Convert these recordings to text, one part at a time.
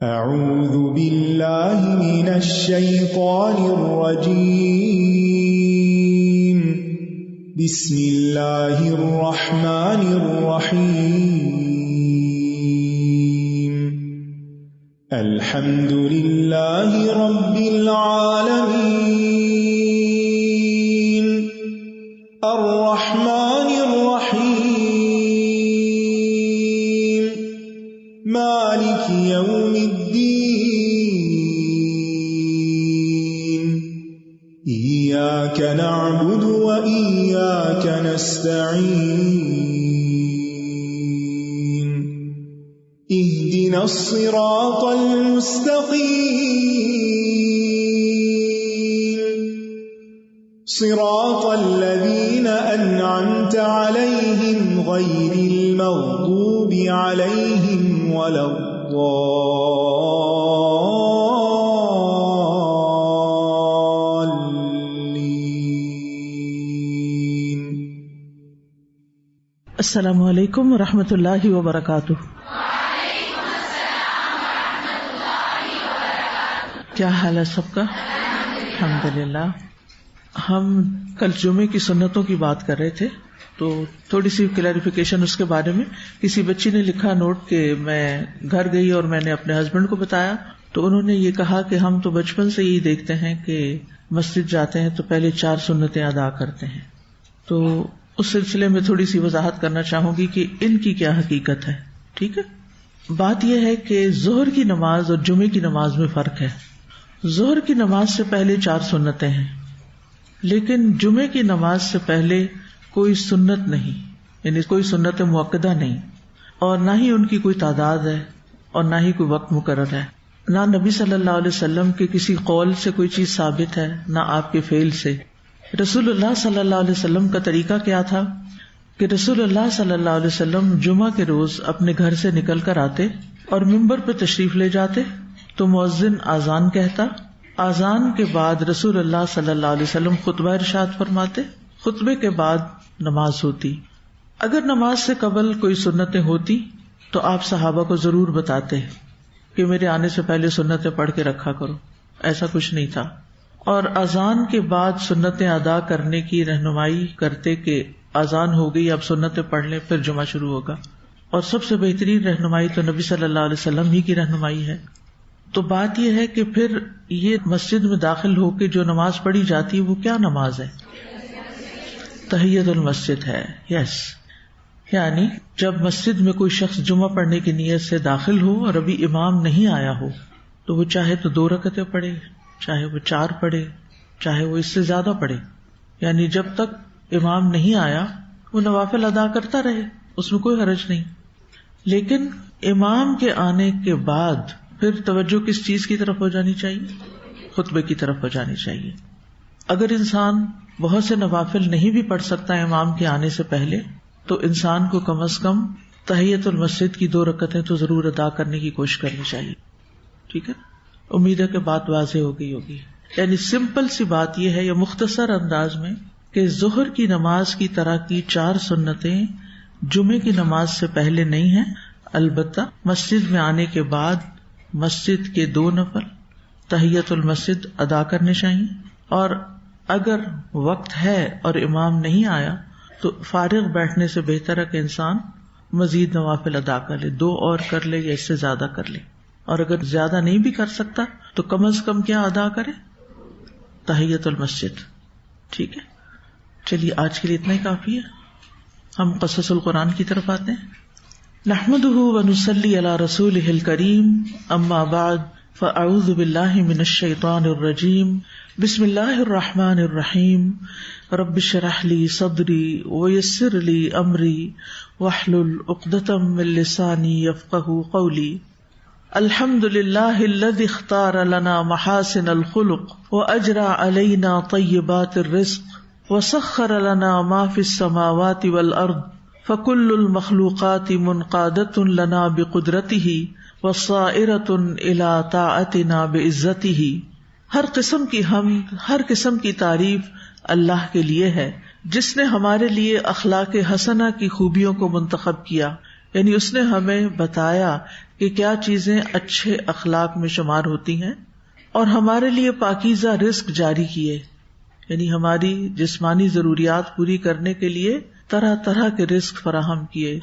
اعوذ باللہ من الشیطان الرجیم بسم اللہ الرحمن الرحیم الحمد للہ رب العالمین الرحمن الرحیم مالک یوم إياك نعبد وإياك نستعين اهدنا الصراط المستقيم صراط الذين أنعمت عليهم غير المغضوب عليهم ولا السلام علیکم ورحمۃ اللہ وبرکاتہ۔ کیا حال ہے سب کا؟ الحمدللہ۔ ہم کل جمعے کی سنتوں کی بات کر رہے تھے، تو تھوڑی سی کلیریفیکیشن اس کے بارے میں۔ کسی بچی نے لکھا نوٹ کہ میں گھر گئی اور میں نے اپنے ہسبینڈ کو بتایا، تو انہوں نے یہ کہا کہ ہم تو بچپن سے یہی دیکھتے ہیں کہ مسجد جاتے ہیں تو پہلے 4 سنتیں ادا کرتے ہیں۔ تو اس سلسلے میں تھوڑی سی وضاحت کرنا چاہوں گی کہ ان کی کیا حقیقت ہے۔ ٹھیک ہے، بات یہ ہے کہ ظہر کی نماز اور جمعے کی نماز میں فرق ہے۔ ظہر کی نماز سے پہلے 4 سنتیں ہیں، لیکن جمعے کی نماز سے پہلے کوئی سنت نہیں، یعنی کوئی سنت مؤکدہ نہیں، اور نہ ہی ان کی کوئی تعداد ہے اور نہ ہی کوئی وقت مقرر ہے۔ نہ نبی صلی اللہ علیہ وسلم کے کسی قول سے کوئی چیز ثابت ہے، نہ آپ کے فعل سے۔ رسول اللہ صلی اللہ علیہ وسلم کا طریقہ کیا تھا کہ رسول اللہ صلی اللہ علیہ وسلم جمعہ کے روز اپنے گھر سے نکل کر آتے اور ممبر پہ تشریف لے جاتے، تو مؤذن آذان کہتا، آذان کے بعد رسول اللہ صلی اللہ علیہ وسلم خطبہ ارشاد فرماتے، خطبے کے بعد نماز ہوتی۔ اگر نماز سے قبل کوئی سنتیں ہوتی تو آپ صحابہ کو ضرور بتاتے کہ میرے آنے سے پہلے سنتیں پڑھ کے رکھا کرو، ایسا کچھ نہیں تھا۔ اور اذان کے بعد سنتیں ادا کرنے کی رہنمائی کرتے کہ اذان ہو گئی، اب سنتیں پڑھ لیں، پھر جمعہ شروع ہوگا۔ اور سب سے بہترین رہنمائی تو نبی صلی اللہ علیہ وسلم ہی کی رہنمائی ہے۔ تو بات یہ ہے کہ پھر یہ مسجد میں داخل ہو کے جو نماز پڑھی جاتی ہے وہ کیا نماز ہے؟ تحیۃ المسجد ہے۔ یس، یعنی جب مسجد میں کوئی شخص جمعہ پڑھنے کی نیت سے داخل ہو اور ابھی امام نہیں آیا ہو، تو وہ چاہے تو 2 رکعتیں پڑھے، چاہے وہ 4 پڑھے، چاہے وہ اس سے زیادہ پڑھے، یعنی جب تک امام نہیں آیا وہ نوافل ادا کرتا رہے، اس میں کوئی حرج نہیں۔ لیکن امام کے آنے کے بعد پھر توجہ کس چیز کی طرف ہو جانی چاہیے؟ خطبے کی طرف ہو جانی چاہیے۔ اگر انسان بہت سے نوافل نہیں بھی پڑھ سکتا امام کے آنے سے پہلے، تو انسان کو کم از کم تحیۃ المسجد کی 2 رکعتیں تو ضرور ادا کرنے کی کوشش کرنی چاہیے۔ ٹھیک ہے، امید ہے کہ بات واضح ہو گئی ہوگی۔ یعنی سمپل سی بات یہ ہے، یا مختصر انداز میں، کہ ظہر کی نماز کی طرح کی 4 سنتیں جمعے کی نماز سے پہلے نہیں ہیں، البتہ مسجد میں آنے کے بعد مسجد کے 2 نفل تحیۃ المسجد ادا کرنے چاہیے، اور اگر وقت ہے اور امام نہیں آیا تو فارغ بیٹھنے سے بہتر ہے کہ انسان مزید نوافل ادا کر لے، 2 اور کر لے یا اس سے زیادہ کر لے، اور اگر زیادہ نہیں بھی کر سکتا تو کم از کم کیا ادا کرے؟ تحیۃ المسجد۔ ٹھیک ہے، چلیے آج کے لیے اتنا ہی کافی ہے۔ ہم قصص القرآن کی طرف آتے ہیں۔ نحمدہ ونصلی علی رسولہ الکریم، اما بعد فاعوذ باللہ من الشیطان الرجیم، بسم اللہ الرحمن الرحیم، رب اشرح لی صدری ویسر لی امری واحلل عقدۃ من لسانی یفقہوا قولی۔ الحمد للہ الذی اختار لنا محاسن الخلق واجرى علینا طیبات الرزق وسخر لنا ما فی السماوات والارض فکل المخلوقات منقادۃ لنا بقدرتہ وصائرۃ الی طاعتنا بعزتہ۔ ہر قسم کی حمد، ہر قسم کی تعریف اللہ کے لیے ہے، جس نے ہمارے لیے اخلاق حسنہ کی خوبیوں کو منتخب کیا، یعنی اس نے ہمیں بتایا کہ کیا چیزیں اچھے اخلاق میں شمار ہوتی ہیں، اور ہمارے لیے پاکیزہ رزق جاری کیے، یعنی ہماری جسمانی ضروریات پوری کرنے کے لیے طرح طرح کے رزق فراہم کیے،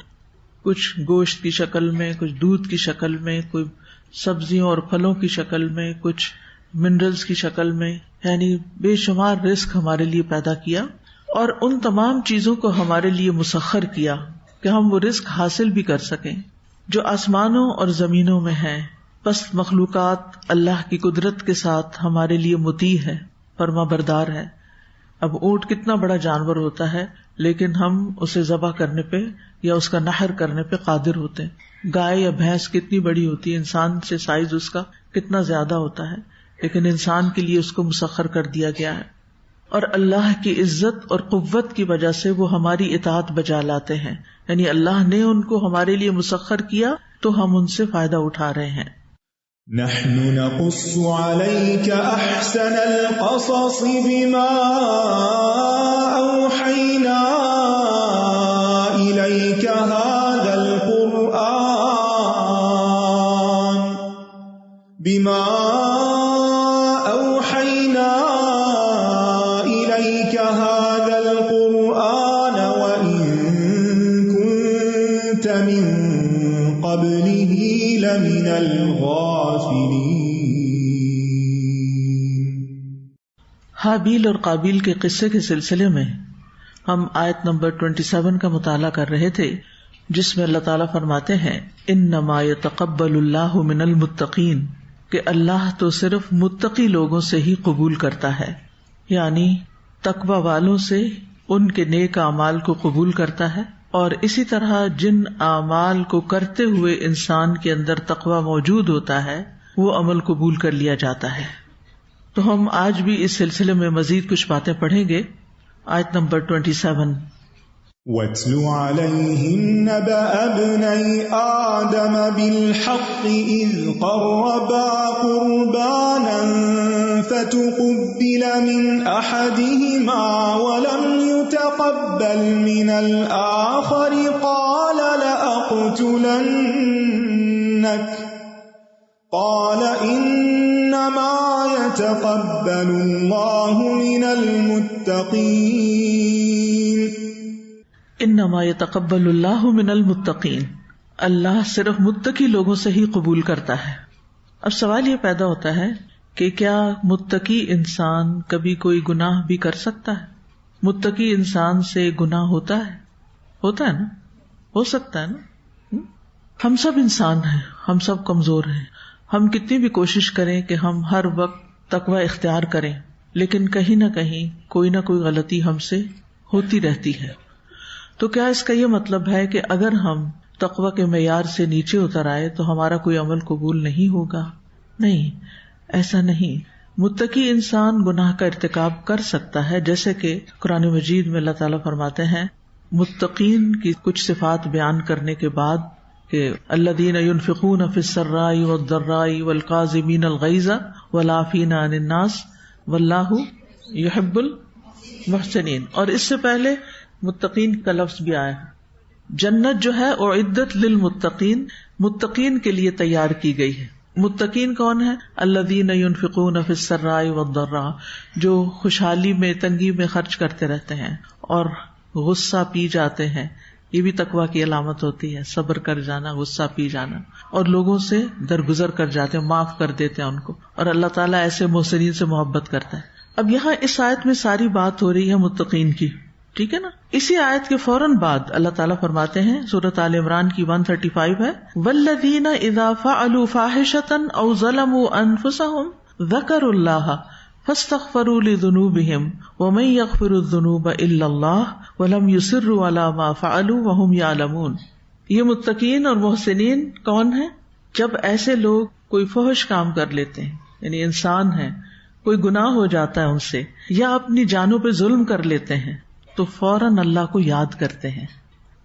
کچھ گوشت کی شکل میں، کچھ دودھ کی شکل میں، کوئی سبزیوں اور پھلوں کی شکل میں، کچھ منرلز کی شکل میں، یعنی بے شمار رزق ہمارے لیے پیدا کیا، اور ان تمام چیزوں کو ہمارے لیے مسخر کیا کہ ہم وہ رزق حاصل بھی کر سکیں جو آسمانوں اور زمینوں میں ہیں۔ پس مخلوقات اللہ کی قدرت کے ساتھ ہمارے لیے مطیع ہے، فرما بردار ہے۔ اب اونٹ کتنا بڑا جانور ہوتا ہے، لیکن ہم اسے ذبح کرنے پہ یا اس کا نحر کرنے پہ قادر ہوتے ہیں۔ گائے یا بھینس کتنی بڑی ہوتی ہے، انسان سے سائز اس کا کتنا زیادہ ہوتا ہے، لیکن انسان کے لیے اس کو مسخر کر دیا گیا ہے۔ اور اللہ کی عزت اور قوت کی وجہ سے وہ ہماری اطاعت بجا لاتے ہیں، یعنی اللہ نے ان کو ہمارے لیے مسخر کیا تو ہم ان سے فائدہ اٹھا رہے ہیں۔ نحن نقص عليك أحسن القصص بما أوحينا إليك هذا القرآن وإن كنت من قبله لمن الغافلين۔ حابیل اور قابیل کے قصے کے سلسلے میں ہم آیت نمبر 27 کا مطالعہ کر رہے تھے، جس میں اللہ تعالیٰ فرماتے ہیں انما یتقبل اللہ من المتقین، کہ اللہ تو صرف متقی لوگوں سے ہی قبول کرتا ہے، یعنی تقوی والوں سے ان کے نیک اعمال کو قبول کرتا ہے، اور اسی طرح جن اعمال کو کرتے ہوئے انسان کے اندر تقوی موجود ہوتا ہے وہ عمل قبول کر لیا جاتا ہے۔ تو ہم آج بھی اس سلسلے میں مزید کچھ باتیں پڑھیں گے۔ آیت نمبر 27، وَاتْلُ عَلَيْهِمْ نَبَأَ ابْنَيْ آدَمَ بِالْحَقِّ إِذْ قَرَّبَا قُرْبَانًا فَتُقُبِّلَ مِنْ أَحَدِهِمَا وَلَمْ يُتَقَبَّلْ مِنَ الْآخَرِ قَالَ لَأَقْتُلَنَّكَ قَالَ إِنَّمَا يَتَقَبَّلُ اللَّهُ مِنَ الْمُتَّقِينَ۔ انما یتقبل اللہ من المتقین، اللہ صرف متقی لوگوں سے ہی قبول کرتا ہے۔ اب سوال یہ پیدا ہوتا ہے کہ کیا متقی انسان کبھی کوئی گناہ بھی کر سکتا ہے؟ متقی انسان سے گناہ ہوتا ہے نا، ہو سکتا ہے نا۔ ہم سب انسان ہیں، ہم سب کمزور ہیں، ہم کتنی بھی کوشش کریں کہ ہم ہر وقت تقوی اختیار کریں، لیکن کہیں نہ کہیں کوئی نہ کوئی غلطی ہم سے ہوتی رہتی ہے۔ تو کیا اس کا یہ مطلب ہے کہ اگر ہم تقوی کے معیار سے نیچے اتر آئے تو ہمارا کوئی عمل قبول نہیں ہوگا؟ نہیں، ایسا نہیں۔ متقی انسان گناہ کا ارتکاب کر سکتا ہے، جیسے کہ قرآن مجید میں اللہ تعالیٰ فرماتے ہیں متقین کی کچھ صفات بیان کرنے کے بعد کہ الذین ينفقون فی السراء والضراء والکاظمین الغیظ والعافین عن الناس واللہ یحب المحسنین، اور اس سے پہلے متقین کا لفظ بھی آیا ہے۔ جنت جو ہے اعدت للمتقین، متقین کے لیے تیار کی گئی ہے۔ متقین کون ہے؟ الذین ينفقون فی السراء والضراء، جو خوشحالی میں تنگی میں خرچ کرتے رہتے ہیں اور غصہ پی جاتے ہیں۔ یہ بھی تقویٰ کی علامت ہوتی ہے، صبر کر جانا، غصہ پی جانا، اور لوگوں سے درگزر کر جاتے ہیں، معاف کر دیتے ہیں ان کو، اور اللہ تعالیٰ ایسے محسنین سے محبت کرتا ہے۔ اب یہاں اس آیت میں ساری بات ہو رہی ہے متقین کی، ٹھیک ہے نا۔ اسی آیت کے فوراً بعد اللہ تعالیٰ فرماتے ہیں، سورۃ آل عمران کی 135 ہے، والذین اذا فعلوا فاحشۃ او ظلموا انفسهم ذکروا اللہ فاستغفروا لذنوبهم ومن یغفر الذنوب الا اللہ ولم یصروا علی ما فعلوا وهم یعلمون۔ یہ متقین اور محسنین کون ہیں؟ جب ایسے لوگ کوئی فحش کام کر لیتے ہیں، یعنی انسان ہیں، کوئی گناہ ہو جاتا ہے ان سے، یا اپنی جانوں پہ ظلم کر لیتے ہیں، تو فوراً اللہ کو یاد کرتے ہیں،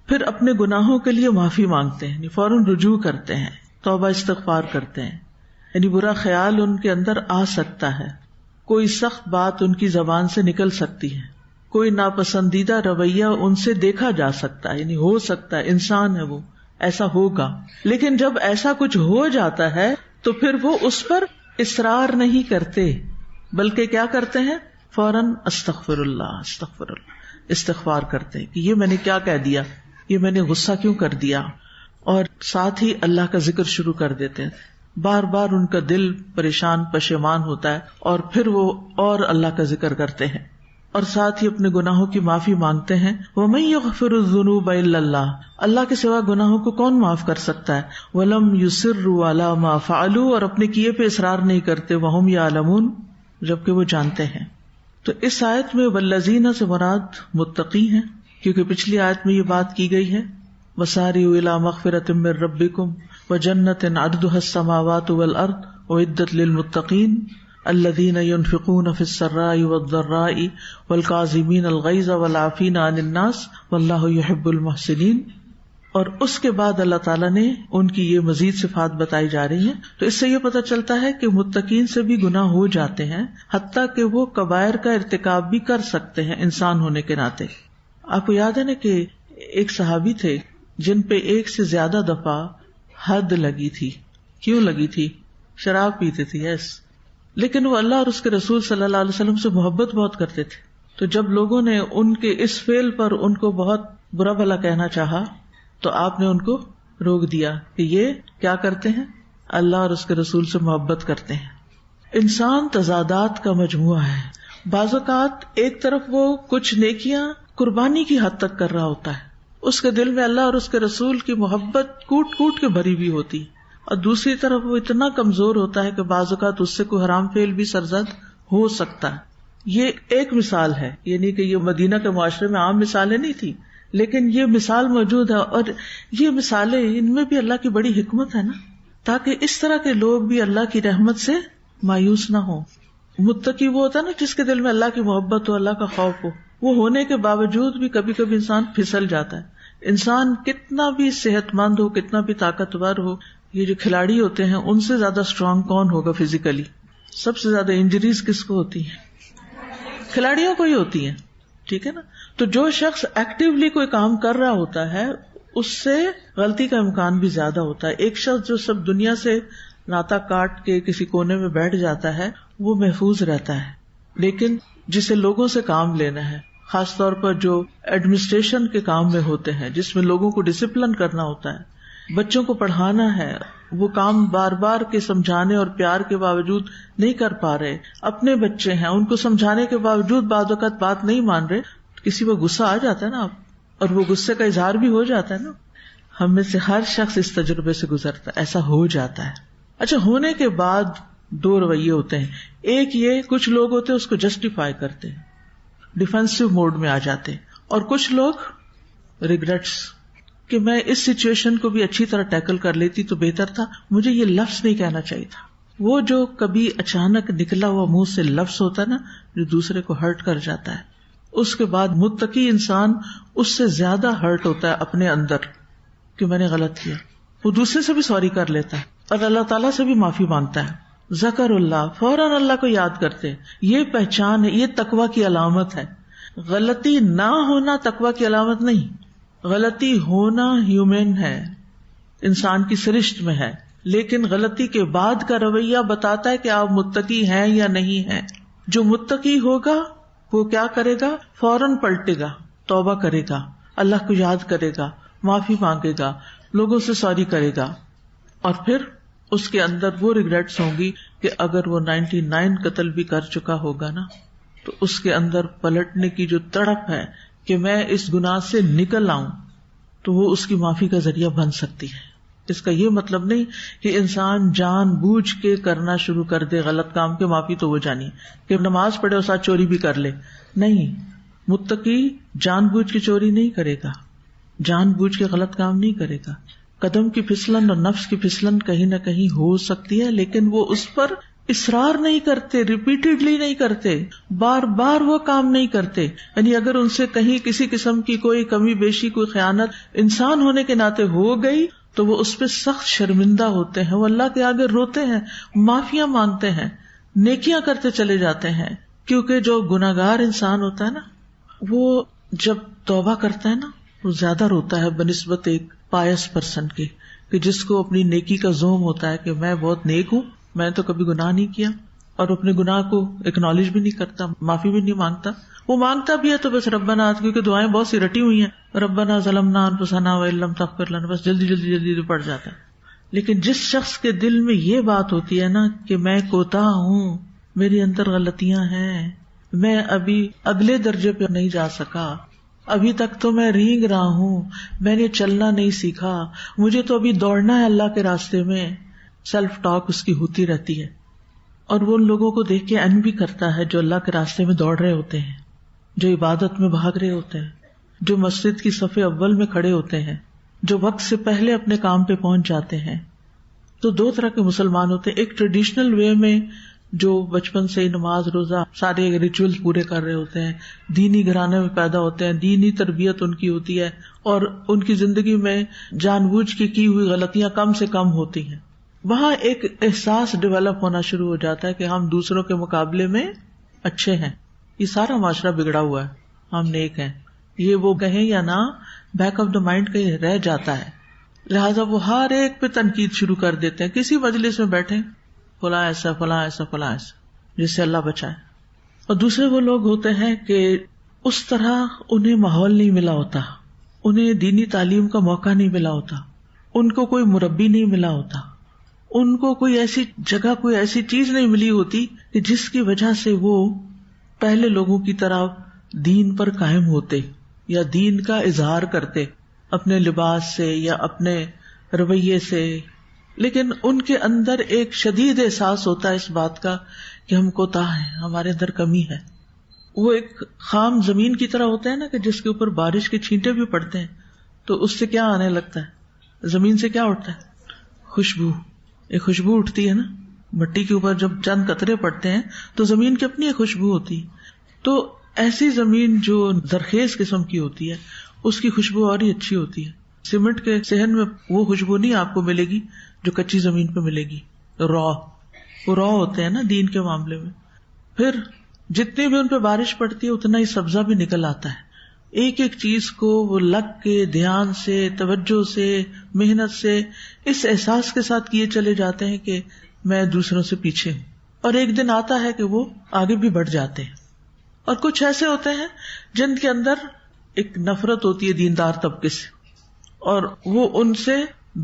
پھر اپنے گناہوں کے لیے معافی مانگتے ہیں، یعنی فوراً رجوع کرتے ہیں، توبہ استغفار کرتے ہیں۔ یعنی برا خیال ان کے اندر آ سکتا ہے، کوئی سخت بات ان کی زبان سے نکل سکتی ہے، کوئی ناپسندیدہ رویہ ان سے دیکھا جا سکتا ہے، یعنی ہو سکتا ہے، انسان ہے وہ، ایسا ہوگا. لیکن جب ایسا کچھ ہو جاتا ہے تو پھر وہ اس پر اصرار نہیں کرتے، بلکہ کیا کرتے ہیں؟ فوراً استغفر اللہ استغفار کرتے ہیں کہ یہ میں نے کیا کہہ دیا، یہ میں نے غصہ کیوں کر دیا، اور ساتھ ہی اللہ کا ذکر شروع کر دیتے ہیں. بار بار ان کا دل پریشان پشیمان ہوتا ہے اور پھر وہ اور اللہ کا ذکر کرتے ہیں اور ساتھ ہی اپنے گناہوں کی معافی مانگتے ہیں. وَمَن يَغْفِرُ الذُّنُوبَ إِلَّا اللَّهُ، اللہ کے سوا گناہوں کو کون معاف کر سکتا ہے. وَلَمْ يُصِرُّوا عَلَى مَا فَعَلُوا، اور اپنے کیے پہ اصرار نہیں کرتے. وَهُمْ يَعْلَمُونَ، جبکہ وہ جانتے ہیں. تو اس آیت میں والذین سے مراد متقی ہیں، کیونکہ پچھلی آیت میں یہ بات کی گئی ہے وَسَارِعُوا إِلَى مَغْفِرَةٍ مِّن رَّبِّكُمْ وَجَنَّةٍ عَرْضُهَا السَّمَاوَاتُ وَالْأَرْضُ أُعِدَّتْ لِلْمُتَّقِينَ الذين ينفقون في السراء والضراء والكاظمين الغيظ والعافين عن الناس والله يحب المحسنين. اور اس کے بعد اللہ تعالیٰ نے ان کی یہ مزید صفات بتائی جا رہی ہیں. تو اس سے یہ پتہ چلتا ہے کہ متقین سے بھی گناہ ہو جاتے ہیں، حتیٰ کہ وہ کبائر کا ارتکاب بھی کر سکتے ہیں انسان ہونے کے ناطے. آپ کو یاد ہے نا کہ ایک صحابی تھے جن پہ ایک سے زیادہ دفعہ حد لگی تھی. کیوں لگی تھی؟ شراب پیتے تھے. یس، لیکن وہ اللہ اور اس کے رسول صلی اللہ علیہ وسلم سے محبت بہت کرتے تھے. تو جب لوگوں نے ان کے اس فعل پر ان کو بہت برا بھلا کہنا چاہا تو آپ نے ان کو روک دیا کہ یہ کیا کرتے ہیں؟ اللہ اور اس کے رسول سے محبت کرتے ہیں. انسان تضادات کا مجموعہ ہے. بعض اوقات ایک طرف وہ کچھ نیکیاں قربانی کی حد تک کر رہا ہوتا ہے، اس کے دل میں اللہ اور اس کے رسول کی محبت کوٹ کوٹ کے بھری بھی ہوتی، اور دوسری طرف وہ اتنا کمزور ہوتا ہے کہ بعض اوقات اس سے کوئی حرام فعل بھی سرزد ہو سکتا ہے. یہ ایک مثال ہے، یعنی کہ یہ مدینہ کے معاشرے میں عام مثالیں نہیں تھی، لیکن یہ مثال موجود ہے. اور یہ مثالیں، ان میں بھی اللہ کی بڑی حکمت ہے نا، تاکہ اس طرح کے لوگ بھی اللہ کی رحمت سے مایوس نہ ہوں. متقی وہ ہوتا ہے نا جس کے دل میں اللہ کی محبت ہو، اللہ کا خوف ہو. وہ ہونے کے باوجود بھی کبھی کبھی انسان پھسل جاتا ہے. انسان کتنا بھی صحت مند ہو، کتنا بھی طاقتور ہو، یہ جو کھلاڑی ہوتے ہیں ان سے زیادہ اسٹرانگ کون ہوگا فزیکلی؟ سب سے زیادہ انجریز کس کو ہوتی ہیں؟ کھلاڑیوں کو ہی ہوتی ہیں. ٹھیک ہے نا. تو جو شخص ایکٹیولی کوئی کام کر رہا ہوتا ہے اس سے غلطی کا امکان بھی زیادہ ہوتا ہے. ایک شخص جو سب دنیا سے ناتا کاٹ کے کسی کونے میں بیٹھ جاتا ہے وہ محفوظ رہتا ہے، لیکن جسے لوگوں سے کام لینا ہے، خاص طور پر جو ایڈمنسٹریشن کے کام میں ہوتے ہیں جس میں لوگوں کو ڈسپلن کرنا ہوتا ہے، بچوں کو پڑھانا ہے، وہ کام بار بار کے سمجھانے اور پیار کے باوجود نہیں کر پا رہے، اپنے بچے ہیں ان کو سمجھانے کے باوجود بعض اوقات بات نہیں مان رہے، کسی کو غصہ آ جاتا ہے نا آپ، اور وہ غصے کا اظہار بھی ہو جاتا ہے نا. ہم میں سے ہر شخص اس تجربے سے گزرتا ہے، ایسا ہو جاتا ہے. اچھا، ہونے کے بعد دو رویے ہوتے ہیں. ایک یہ کچھ لوگ ہوتے ہیں اس کو جسٹیفائی کرتے ہیں، ڈیفینسو موڈ میں آ جاتے ہیں، اور کچھ لوگ ریگریٹس کہ میں اس سچویشن کو بھی اچھی طرح ٹیکل کر لیتی تو بہتر تھا، مجھے یہ لفظ نہیں کہنا چاہیے تھا. وہ جو کبھی اچانک نکلا ہوا منہ سے لفظ ہوتا ہے نا جو دوسرے کو ہرٹ کر جاتا ہے، اس کے بعد متقی انسان اس سے زیادہ ہرٹ ہوتا ہے اپنے اندر کہ میں نے غلط کیا. وہ دوسرے سے بھی سوری کر لیتا ہے اور اللہ تعالیٰ سے بھی معافی مانگتا ہے. ذکر اللہ، فوراً اللہ کو یاد کرتے. یہ پہچان ہے، یہ تقویٰ کی علامت ہے. غلطی نہ ہونا تقویٰ کی علامت نہیں، غلطی ہونا ہیومن ہے، انسان کی سرشت میں ہے، لیکن غلطی کے بعد کا رویہ بتاتا ہے کہ آپ متقی ہیں یا نہیں ہیں. جو متقی ہوگا وہ کیا کرے گا؟ فوراً پلٹے گا، توبہ کرے گا، اللہ کو یاد کرے گا، معافی مانگے گا، لوگوں سے سوری کرے گا، اور پھر اس کے اندر وہ ریگریٹس ہوں گی کہ اگر وہ 99 قتل بھی کر چکا ہوگا نا تو اس کے اندر پلٹنے کی جو تڑپ ہے کہ میں اس گناہ سے نکل آؤں تو وہ اس کی معافی کا ذریعہ بن سکتی ہے. اس کا یہ مطلب نہیں کہ انسان جان بوجھ کے کرنا شروع کر دے غلط کام کے معافی تو وہ جانی کہ نماز پڑھے اور ساتھ چوری بھی کر لے. نہیں، متقی جان بوجھ کے چوری نہیں کرے گا، جان بوجھ کے غلط کام نہیں کرے گا. قدم کی پھسلن اور نفس کی پھسلن کہیں نہ کہیں ہو سکتی ہے، لیکن وہ اس پر اصرار نہیں کرتے، ریپیٹڈلی نہیں کرتے، بار بار وہ کام نہیں کرتے. یعنی اگر ان سے کہیں کسی قسم کی کوئی کمی بیشی، کوئی خیانت انسان ہونے کے ناطے ہو گئی تو وہ اس پہ سخت شرمندہ ہوتے ہیں، وہ اللہ کے آگے روتے ہیں، معافیاں مانگتے ہیں، نیکیاں کرتے چلے جاتے ہیں. کیونکہ جو گناہگار انسان ہوتا ہے نا وہ جب توبہ کرتا ہے نا وہ زیادہ روتا ہے بنسبت ایک پائس پرسن کی، کہ جس کو اپنی نیکی کا زوم ہوتا ہے کہ میں بہت نیک ہوں، میں تو کبھی گناہ نہیں کیا، اور اپنے گناہ کو اکنالج بھی نہیں کرتا، معافی بھی نہیں مانگتا. وہ مانگتا بھی ہے تو بس ربنا، کیونکہ دعائیں بہت سی رٹی ہوئی ہیں، ربنا ظلمنا انفسنا وان لم تغفر لنا، بس جلدی جلدی جلدی پڑ جاتا ہے. لیکن جس شخص کے دل میں یہ بات ہوتی ہے نا کہ میں کوتاہ ہوں، میرے اندر غلطیاں ہیں، میں ابھی اگلے درجے پہ نہیں جا سکا، ابھی تک تو میں رینگ رہا ہوں، میں نے چلنا نہیں سیکھا، مجھے تو ابھی دوڑنا ہے اللہ کے راستے میں، سیلف ٹاک اس کی ہوتی رہتی ہے. اور وہ ان لوگوں کو دیکھ کے انوی کرتا ہے جو اللہ کے راستے میں دوڑ رہے ہوتے ہیں، جو عبادت میں بھاگ رہے ہوتے ہیں، جو مسجد کی صف اول میں کھڑے ہوتے ہیں، جو وقت سے پہلے اپنے کام پہ پہنچ جاتے ہیں. تو دو طرح کے مسلمان ہوتے ہیں، ایک ٹریڈیشنل وے میں جو بچپن سے نماز روزہ سارے ریچول پورے کر رہے ہوتے ہیں، دینی گھرانے میں پیدا ہوتے ہیں، دینی تربیت ان کی ہوتی ہے، اور ان کی زندگی میں جان بوجھ کے کی ہوئی غلطیاں کم سے کم ہوتی ہیں. وہاں ایک احساس ڈیولپ ہونا شروع ہو جاتا ہے کہ ہم دوسروں کے مقابلے میں اچھے ہیں، یہ سارا معاشرہ بگڑا ہوا ہے، ہم نیک ہیں، یہ وہ کہیں یا نہ بیک آف دا مائنڈ کہیں رہ جاتا ہے. لہٰذا وہ ہر ایک پہ تنقید شروع کر دیتے ہیں. کسی مجلس میں بیٹھے فلاں ایسا فلاں ایسا فلاں ایسا، جس سے اللہ بچائے. اور دوسرے وہ لوگ ہوتے ہیں کہ اس طرح انہیں ماحول نہیں ملا ہوتا، انہیں دینی تعلیم کا موقع نہیں ملا ہوتا، ان کو کوئی مربی نہیں ملا ہوتا، ان کو کوئی ایسی جگہ کوئی ایسی چیز نہیں ملی ہوتی کہ جس کی وجہ سے وہ پہلے لوگوں کی طرح دین پر قائم ہوتے یا دین کا اظہار کرتے اپنے لباس سے یا اپنے رویے سے. لیکن ان کے اندر ایک شدید احساس ہوتا ہے اس بات کا کہ ہم کوتاہ ہیں، ہمارے اندر کمی ہے. وہ ایک خام زمین کی طرح ہوتا ہے نا کہ جس کے اوپر بارش کے چھینٹے بھی پڑتے ہیں تو اس سے کیا آنے لگتا ہے، زمین سے کیا اٹھتا ہے، خوشبو. ایک خوشبو اٹھتی ہے نا مٹی کے اوپر، جب چند قطرے پڑتے ہیں تو زمین کی اپنی ایک خوشبو ہوتی ہے. تو ایسی زمین جو زرخیز قسم کی ہوتی ہے اس کی خوشبو اور ہی اچھی ہوتی ہے. سیمنٹ کے صحن میں وہ خوشبو نہیں آپ کو ملے گی جو کچی زمین پہ ملے گی. وہ را ہوتے ہیں نا دین کے معاملے میں. پھر جتنی بھی ان پہ بارش پڑتی ہے اتنا ہی سبزہ بھی نکل آتا ہے. ایک ایک چیز کو وہ لگ کے دھیان سے، توجہ سے، محنت سے، اس احساس کے ساتھ کیے چلے جاتے ہیں کہ میں دوسروں سے پیچھے ہوں. اور ایک دن آتا ہے کہ وہ آگے بھی بڑھ جاتے ہیں. اور کچھ ایسے ہوتے ہیں جن کے اندر ایک نفرت ہوتی ہے دیندار طبقے سے، اور وہ ان سے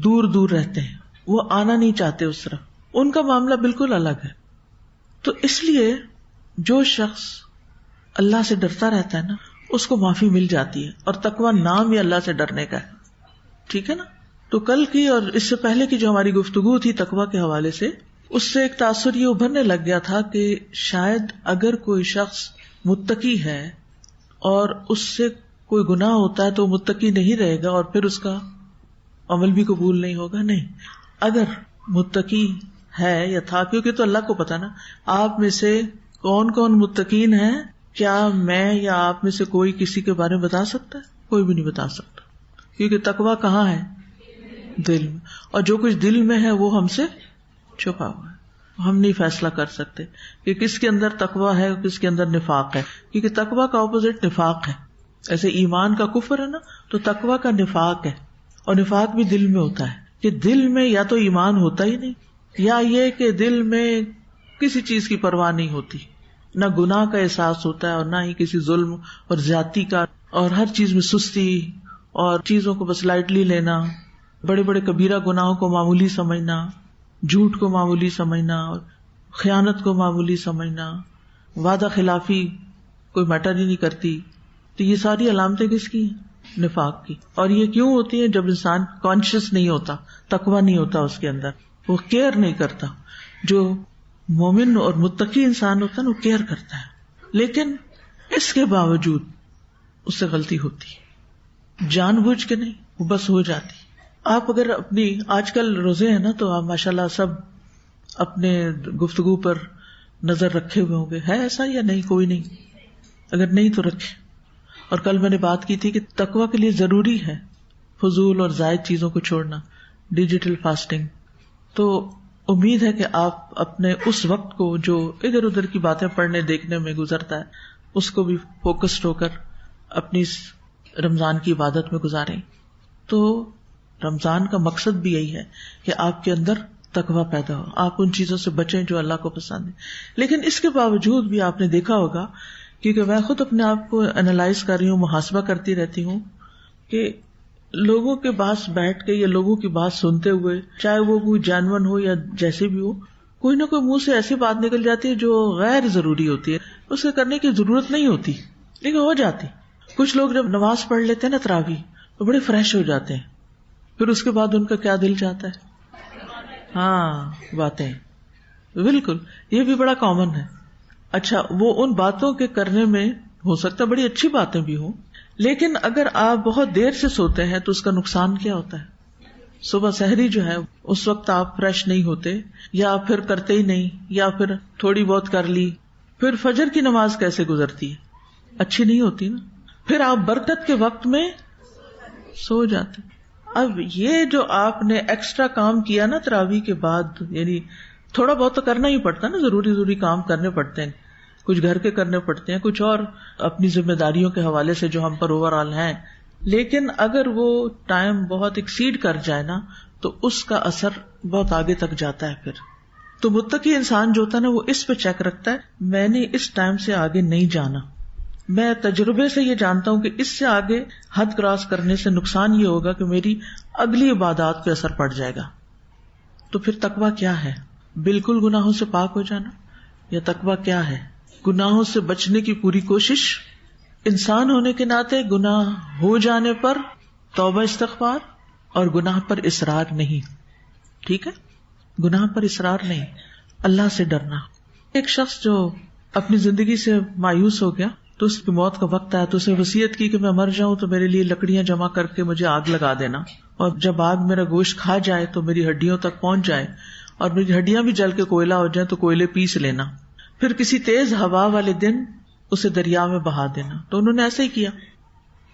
دور دور رہتے ہیں، وہ آنا نہیں چاہتے اس طرف، ان کا معاملہ بالکل الگ ہے. تو اس لیے جو شخص اللہ سے ڈرتا رہتا ہے نا اس کو معافی مل جاتی ہے. اور تقویٰ نام ہی اللہ سے ڈرنے کا ہے. ٹھیک ہے نا. تو کل کی اور اس سے پہلے کی جو ہماری گفتگو تھی تقویٰ کے حوالے سے، اس سے ایک تاثر یہ ابھرنے لگ گیا تھا کہ شاید اگر کوئی شخص متقی ہے اور اس سے کوئی گناہ ہوتا ہے تو متقی نہیں رہے گا اور پھر اس کا عمل بھی قبول نہیں ہوگا. نہیں، اگر متقی ہے یا تھا، کیونکہ تو اللہ کو پتا نا آپ میں سے کون کون متقین ہیں. کیا میں یا آپ میں سے کوئی کسی کے بارے میں بتا سکتا ہے؟ کوئی بھی نہیں بتا سکتا، کیونکہ تقویٰ کہاں ہے؟ دل میں. اور جو کچھ دل میں ہے وہ ہم سے چھپا ہوا ہے. ہم نہیں فیصلہ کر سکتے کہ کس کے اندر تقویٰ ہے اور کس کے اندر نفاق ہے، کیونکہ تقویٰ کا اپوزٹ نفاق ہے. ایسے ایمان کا کفر ہے نا، تو تقویٰ کا نفاق ہے. اور نفاق بھی دل میں ہوتا ہے کہ دل میں یا تو ایمان ہوتا ہی نہیں، یا یہ کہ دل میں کسی چیز کی پرواہ نہیں ہوتی، نہ گناہ کا احساس ہوتا ہے اور نہ ہی کسی ظلم اور زیادتی کا، اور ہر چیز میں سستی اور چیزوں کو بس لائٹلی لینا، بڑے بڑے کبیرہ گناہوں کو معمولی سمجھنا، جھوٹ کو معمولی سمجھنا، اور خیانت کو معمولی سمجھنا، وعدہ خلافی کوئی میٹر ہی نہیں کرتی. تو یہ ساری علامتیں کس کی ہیں؟ نفاق کی. اور یہ کیوں ہوتی ہیں؟ جب انسان کانشیس نہیں ہوتا، تقویٰ نہیں ہوتا اس کے اندر، وہ کیئر نہیں کرتا. جو مومن اور متقی انسان ہوتا ہے وہ کیئر کرتا ہے، لیکن اس کے باوجود اس سے غلطی ہوتی ہے، جان بوجھ کے نہیں، وہ بس ہو جاتی. آپ اگر اپنی آج کل روزے ہیں نا تو آپ ماشاءاللہ سب اپنے گفتگو پر نظر رکھے ہوئے ہوں گے. ہے ایسا یا نہیں؟ کوئی نہیں؟ اگر نہیں تو رکھے. اور کل میں نے بات کی تھی کہ تقویٰ کے لیے ضروری ہے فضول اور زائد چیزوں کو چھوڑنا، ڈیجیٹل فاسٹنگ. تو امید ہے کہ آپ اپنے اس وقت کو جو ادھر ادھر کی باتیں پڑھنے دیکھنے میں گزرتا ہے اس کو بھی فوکسڈ ہو کر اپنی رمضان کی عبادت میں گزاریں. تو رمضان کا مقصد بھی یہی ہے کہ آپ کے اندر تقویٰ پیدا ہو، آپ ان چیزوں سے بچیں جو اللہ کو پسند ہے. لیکن اس کے باوجود بھی آپ نے دیکھا ہوگا، کیونکہ میں خود اپنے آپ کو انالائز کر رہی ہوں، محاسبہ کرتی رہتی ہوں، کہ لوگوں کے پاس بیٹھ کے یا لوگوں کی بات سنتے ہوئے، چاہے وہ کوئی جانون ہو یا جیسے بھی ہو، کوئی نہ کوئی منہ سے ایسی بات نکل جاتی ہے جو غیر ضروری ہوتی ہے، اسے کرنے کی ضرورت نہیں ہوتی لیکن ہو جاتی. کچھ لوگ جب نماز پڑھ لیتے ہیں نا تراویح، تو بڑے فریش ہو جاتے ہیں، پھر اس کے بعد ان کا کیا دل چاہتا ہے؟ باتیں. بالکل، یہ بھی بڑا کامن ہے. اچھا، وہ ان باتوں کے کرنے میں ہو سکتا ہے بڑی اچھی باتیں بھی ہوں، لیکن اگر آپ بہت دیر سے سوتے ہیں تو اس کا نقصان کیا ہوتا ہے؟ صبح سحری جو ہے اس وقت آپ فریش نہیں ہوتے، یا پھر کرتے ہی نہیں، یا پھر تھوڑی بہت کر لی، پھر فجر کی نماز کیسے گزرتی ہے؟ اچھی نہیں ہوتی نا. پھر آپ برکت کے وقت میں سو جاتے. اب یہ جو آپ نے ایکسٹرا کام کیا نا تراویح کے بعد، یعنی تھوڑا بہت تو کرنا ہی پڑتا نا، ضروری کام کرنے پڑتے ہیں، کچھ گھر کے کرنے پڑتے ہیں، کچھ اور اپنی ذمہ داریوں کے حوالے سے جو ہم پر اوور آل ہیں. لیکن اگر وہ ٹائم بہت ایکسیڈ کر جائے نا تو اس کا اثر بہت آگے تک جاتا ہے. پھر تو متقی انسان جو ہوتا ہے نا، وہ اس پہ چیک رکھتا ہے، میں نے اس ٹائم سے آگے نہیں جانا. میں تجربے سے یہ جانتا ہوں کہ اس سے آگے حد کراس کرنے سے نقصان یہ ہوگا کہ میری اگلی عبادات پہ اثر پڑ جائے گا. تو پھر تقویٰ کیا ہے؟ بالکل گناہوں سے پاک ہو جانا؟ یا تقویٰ کیا ہے؟ گناہوں سے بچنے کی پوری کوشش، انسان ہونے کے ناطے گناہ ہو جانے پر توبہ استغفار، اور گناہ پر اصرار نہیں. ٹھیک ہے، گناہ پر اصرار نہیں، اللہ سے ڈرنا. ایک شخص جو اپنی زندگی سے مایوس ہو گیا تو اس کی موت کا وقت آیا تو اسے وصیت کی کہ میں مر جاؤں تو میرے لیے لکڑیاں جمع کر کے مجھے آگ لگا دینا، اور جب آگ میرا گوشت کھا جائے تو میری ہڈیوں تک پہنچ جائے، اور میری ہڈیاں بھی جل کے کوئلہ ہو جائیں تو کوئلے پیس لینا، پھر کسی تیز ہوا والے دن اسے دریا میں بہا دینا. تو انہوں نے ایسا ہی کیا.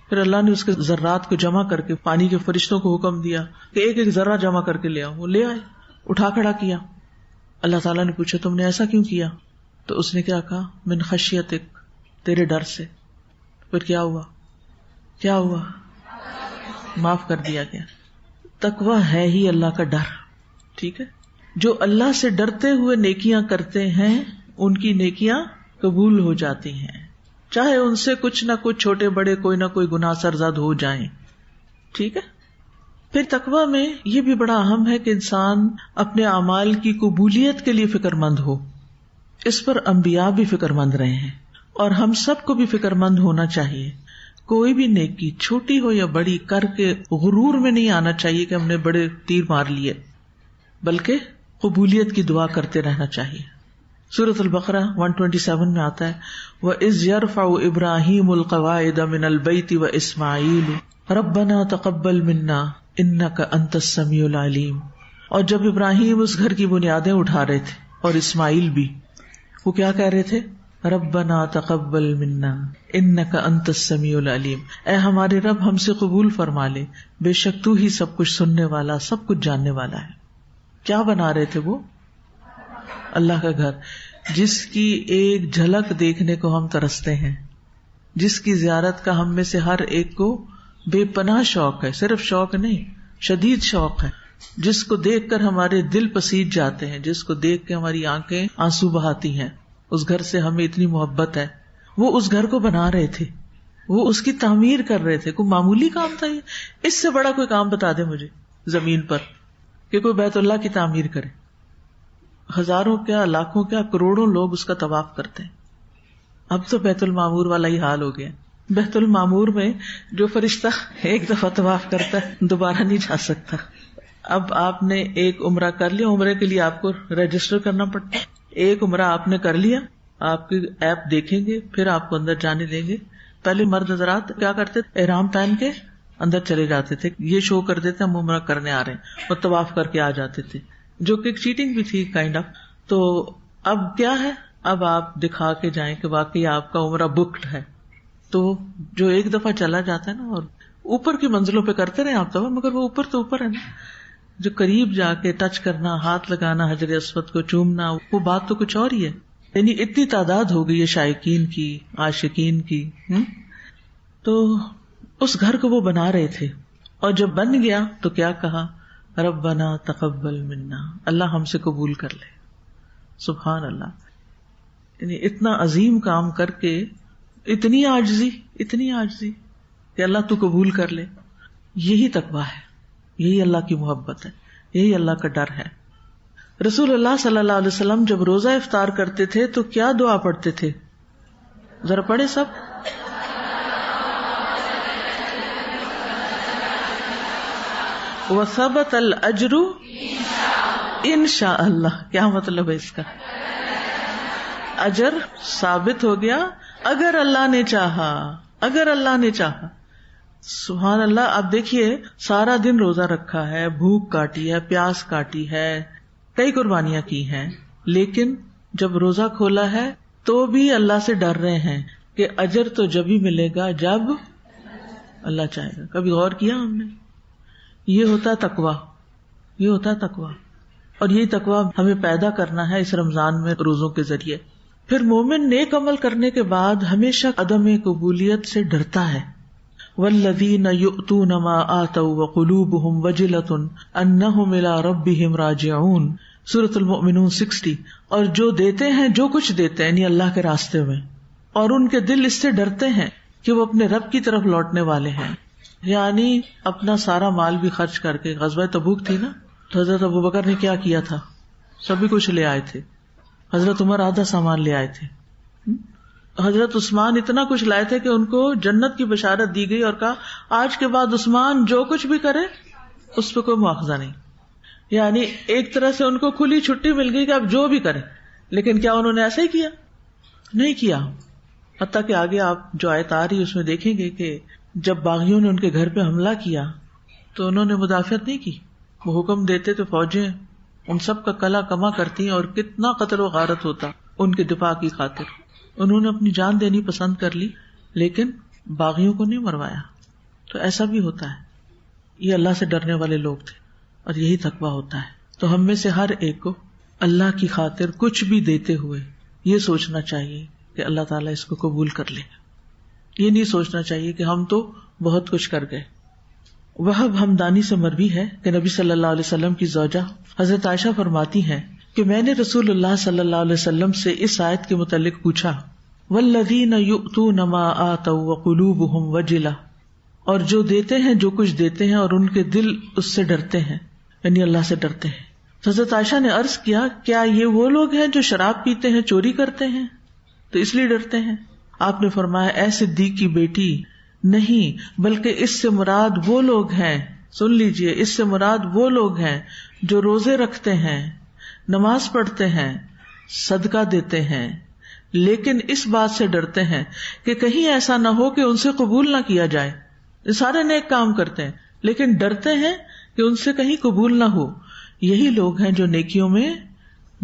پھر اللہ نے اس کے ذرات کو جمع کر کے پانی کے فرشتوں کو حکم دیا کہ ایک ایک ذرہ جمع کر کے لے آؤ. وہ لے آئے، اٹھا کھڑا کیا. اللہ تعالیٰ نے پوچھا تم نے ایسا کیوں کیا؟ تو اس نے کیا کہا؟ من خشیتک، تیرے ڈر سے. پھر کیا ہوا؟ معاف کر دیا گیا. تقویٰ ہے ہی اللہ کا ڈر. ٹھیک ہے، جو اللہ سے ڈرتے ہوئے نیکیاں کرتے ہیں ان کی نیکیاں قبول ہو جاتی ہیں، چاہے ان سے کچھ نہ کچھ چھوٹے بڑے کوئی نہ کوئی گناہ سرزد ہو جائیں. ٹھیک ہے. پھر تقویٰ میں یہ بھی بڑا اہم ہے کہ انسان اپنے اعمال کی قبولیت کے لیے فکر مند ہو. اس پر انبیاء بھی فکر مند رہے ہیں اور ہم سب کو بھی فکر مند ہونا چاہیے. کوئی بھی نیکی چھوٹی ہو یا بڑی کر کے غرور میں نہیں آنا چاہیے کہ ہم نے بڑے تیر مار لیے، بلکہ قبولیت کی دعا کرتے رہنا چاہیے. سورۃ البقرہ 127 میں آتا ہے وَإِذْ يَرْفَعُ إِبْرَاهِيمُ الْقَوَاعِدَ مِنَ الْبَيْتِ وَإِسْمَاعِيلُ رَبَّنَا تَقَبَّلْ مِنَّا إِنَّكَ أَنْتَ السَّمِيعُ الْعَلِيمُ. اور جب ابراہیم اس گھر کی بنیادیں اٹھا رہے تھے اور اسماعیل بھی، وہ کیا کہہ رہے تھے؟ ربنا تقبل منا انک انت السمیع العلیم. اے ہمارے رب ہم سے قبول فرما لے، بے شک تو ہی سب کچھ سننے والا، سب کچھ جاننے والا ہے. کیا بنا رہے تھے وہ؟ اللہ کا گھر، جس کی ایک جھلک دیکھنے کو ہم ترستے ہیں، جس کی زیارت کا ہم میں سے ہر ایک کو بے پناہ شوق ہے. صرف شوق نہیں، شدید شوق ہے. جس کو دیکھ کر ہمارے دل پسیج جاتے ہیں، جس کو دیکھ کے ہماری آنکھیں آنسو بہاتی ہیں. اس گھر سے ہمیں اتنی محبت ہے. وہ اس گھر کو بنا رہے تھے، وہ اس کی تعمیر کر رہے تھے. کوئی معمولی کام تھا یہ؟ اس سے بڑا کوئی کام بتا دے مجھے زمین پر کہ کوئی بیت اللہ کی تعمیر کرے. ہزاروں کیا، لاکھوں کیا، کروڑوں لوگ اس کا طواف کرتے ہیں. اب تو بیت المعمور والا ہی حال ہو گیا. بیت المعمور میں جو فرشتہ ایک دفعہ طواف کرتا ہے دوبارہ نہیں جا سکتا. اب آپ نے ایک عمرہ کر لیا، عمرے کے لیے آپ کو رجسٹر کرنا پڑتا ہے. ایک عمرہ آپ نے کر لیا، آپ کی ایپ دیکھیں گے، پھر آپ کو اندر جانے دیں گے. پہلے مرد حضرات کیا کرتے تھے؟ احرام پہن کے اندر چلے جاتے تھے، یہ شو کر دیتے ہم عمرہ کرنے آ رہے ہیں، اور طواف کر کے آ جاتے تھے، جو کہ چیٹنگ بھی تھی کائنڈ آف. تو اب کیا ہے؟ اب آپ دکھا کے جائیں کہ واقعی آپ کا عمرہ بکڈ ہے. تو جو ایک دفعہ چلا جاتا ہے نا، اور اوپر کی منزلوں پہ کرتے رہے آپ تو، مگر وہ اوپر تو اوپر ہے نا. جو قریب جا کے ٹچ کرنا، ہاتھ لگانا حجر اسود کو، چومنا، وہ بات تو کچھ اور ہی ہے. یعنی اتنی تعداد ہو گئی ہے شائقین کی، عاشقین کی. تو اس گھر کو وہ بنا رہے تھے اور جب بن گیا تو کیا کہا؟ ربنا تقبل منا، اللہ ہم سے قبول کر لے. سبحان اللہ. یعنی اتنا عظیم کام کر کے اتنی عاجزی کہ اللہ تو قبول کر لے. یہی تقویٰ ہے، یہی اللہ کی محبت ہے، یہی اللہ کا ڈر ہے. رسول اللہ صلی اللہ علیہ وسلم جب روزہ افطار کرتے تھے تو کیا دعا پڑھتے تھے؟ ذرا پڑھے سب. وَثَبَتَ الْأَجْرُ إِنشَاءَ اللہ. کیا مطلب ہے اس کا؟ اجر ثابت ہو گیا اگر اللہ نے چاہا، اگر اللہ نے چاہا. سبحان اللہ. آپ دیکھیے سارا دن روزہ رکھا ہے، بھوک کاٹی ہے، پیاس کاٹی ہے، کئی قربانیاں کی ہیں، لیکن جب روزہ کھولا ہے تو بھی اللہ سے ڈر رہے ہیں کہ اجر تو جب ہی ملے گا جب اللہ چاہے گا. کبھی غور کیا ہم نے؟ یہ ہوتا ہے تقویٰ، یہ ہوتا ہے تقویٰ. اور یہی تقویٰ ہمیں پیدا کرنا ہے اس رمضان میں روزوں کے ذریعے. پھر مومن نیک عمل کرنے کے بعد ہمیشہ عدم قبولیت سے ڈرتا ہے. والذین یؤتون ما آتوا وقلوبهم وجلۃ انہم الی ربہم راجعون. سورۃ المؤمنون 60. اور جو دیتے ہیں، جو کچھ دیتے ہیں یعنی اللہ کے راستے میں، اور ان کے دل اس سے ڈرتے ہیں کہ وہ اپنے رب کی طرف لوٹنے والے ہیں. یعنی اپنا سارا مال بھی خرچ کر کے، غزوہ تبوک تھی نا، تو حضرت ابوبکر نے کیا کیا تھا؟ سبھی کچھ لے آئے تھے. حضرت عمر آدھا سامان لے آئے تھے. حضرت عثمان اتنا کچھ لائے تھے کہ ان کو جنت کی بشارت دی گئی اور کہا آج کے بعد عثمان جو کچھ بھی کرے اس پہ کوئی مواخذہ نہیں. یعنی ایک طرح سے ان کو کھلی چھٹی مل گئی کہ آپ جو بھی کریں. لیکن کیا انہوں نے ایسا ہی کیا؟ نہیں کیا. حتیٰ کہ آگے آپ جو آیت آ رہی اس میں دیکھیں گے کہ جب باغیوں نے ان کے گھر پہ حملہ کیا تو انہوں نے مدافعت نہیں کی. وہ حکم دیتے تو فوجیں ان سب کا کلا کما کرتی اور کتنا قتل و غارت ہوتا ان کے دفاع کی خاطر. انہوں نے اپنی جان دینی پسند کر لی لیکن باغیوں کو نہیں مروایا. تو ایسا بھی ہوتا ہے. یہ اللہ سے ڈرنے والے لوگ تھے اور یہی تقویٰ ہوتا ہے. تو ہم میں سے ہر ایک کو اللہ کی خاطر کچھ بھی دیتے ہوئے یہ سوچنا چاہیے کہ اللہ تعالیٰ اس کو قبول کر لے. یہ نہیں سوچنا چاہیے کہ ہم تو بہت کچھ کر گئے. وہب ہمدانی سے مروی ہے کہ نبی صلی اللہ علیہ وسلم کی زوجہ حضرت عائشہ فرماتی ہیں کہ میں نے رسول اللہ صلی اللہ علیہ وسلم سے اس آیت کے متعلق پوچھا والذین یؤتون ما آتوا وقلوبهم وجلہ، اور جو دیتے ہیں جو کچھ دیتے ہیں اور ان کے دل اس سے ڈرتے ہیں، یعنی اللہ سے ڈرتے ہیں. حضرت عائشہ نے عرض کیا کیا یہ وہ لوگ ہیں جو شراب پیتے ہیں، چوری کرتے ہیں تو اس لیے ڈرتے ہیں؟ آپ نے فرمایا اے صدیق کی بیٹی، نہیں، بلکہ اس سے مراد وہ لوگ ہیں، سن لیجئے، اس سے مراد وہ لوگ ہیں جو روزے رکھتے ہیں، نماز پڑھتے ہیں، صدقہ دیتے ہیں، لیکن اس بات سے ڈرتے ہیں کہ کہیں ایسا نہ ہو کہ ان سے قبول نہ کیا جائے. یہ سارے نیک کام کرتے ہیں لیکن ڈرتے ہیں کہ ان سے کہیں قبول نہ ہو. یہی لوگ ہیں جو نیکیوں میں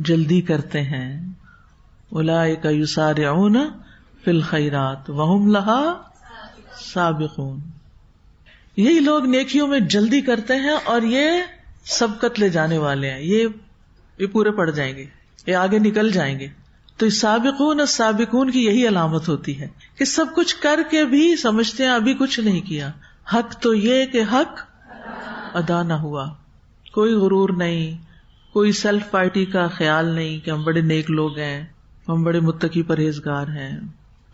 جلدی کرتے ہیں. اولئک یسارعون فی الخیرات وہم لہا سابقون. یہی لوگ نیکیوں میں جلدی کرتے ہیں اور یہ سبقت لے جانے والے ہیں، یہ پورے پڑ جائیں گے، یہ آگے نکل جائیں گے. تو سابقون السابقون کی یہی علامت ہوتی ہے کہ سب کچھ کر کے بھی سمجھتے ہیں ابھی کچھ نہیں کیا. حق تو یہ کہ حق ادا نہ ہوا. کوئی غرور نہیں، کوئی سیلف پارٹی کا خیال نہیں کہ ہم بڑے نیک لوگ ہیں، ہم بڑے متقی پرہیزگار ہیں.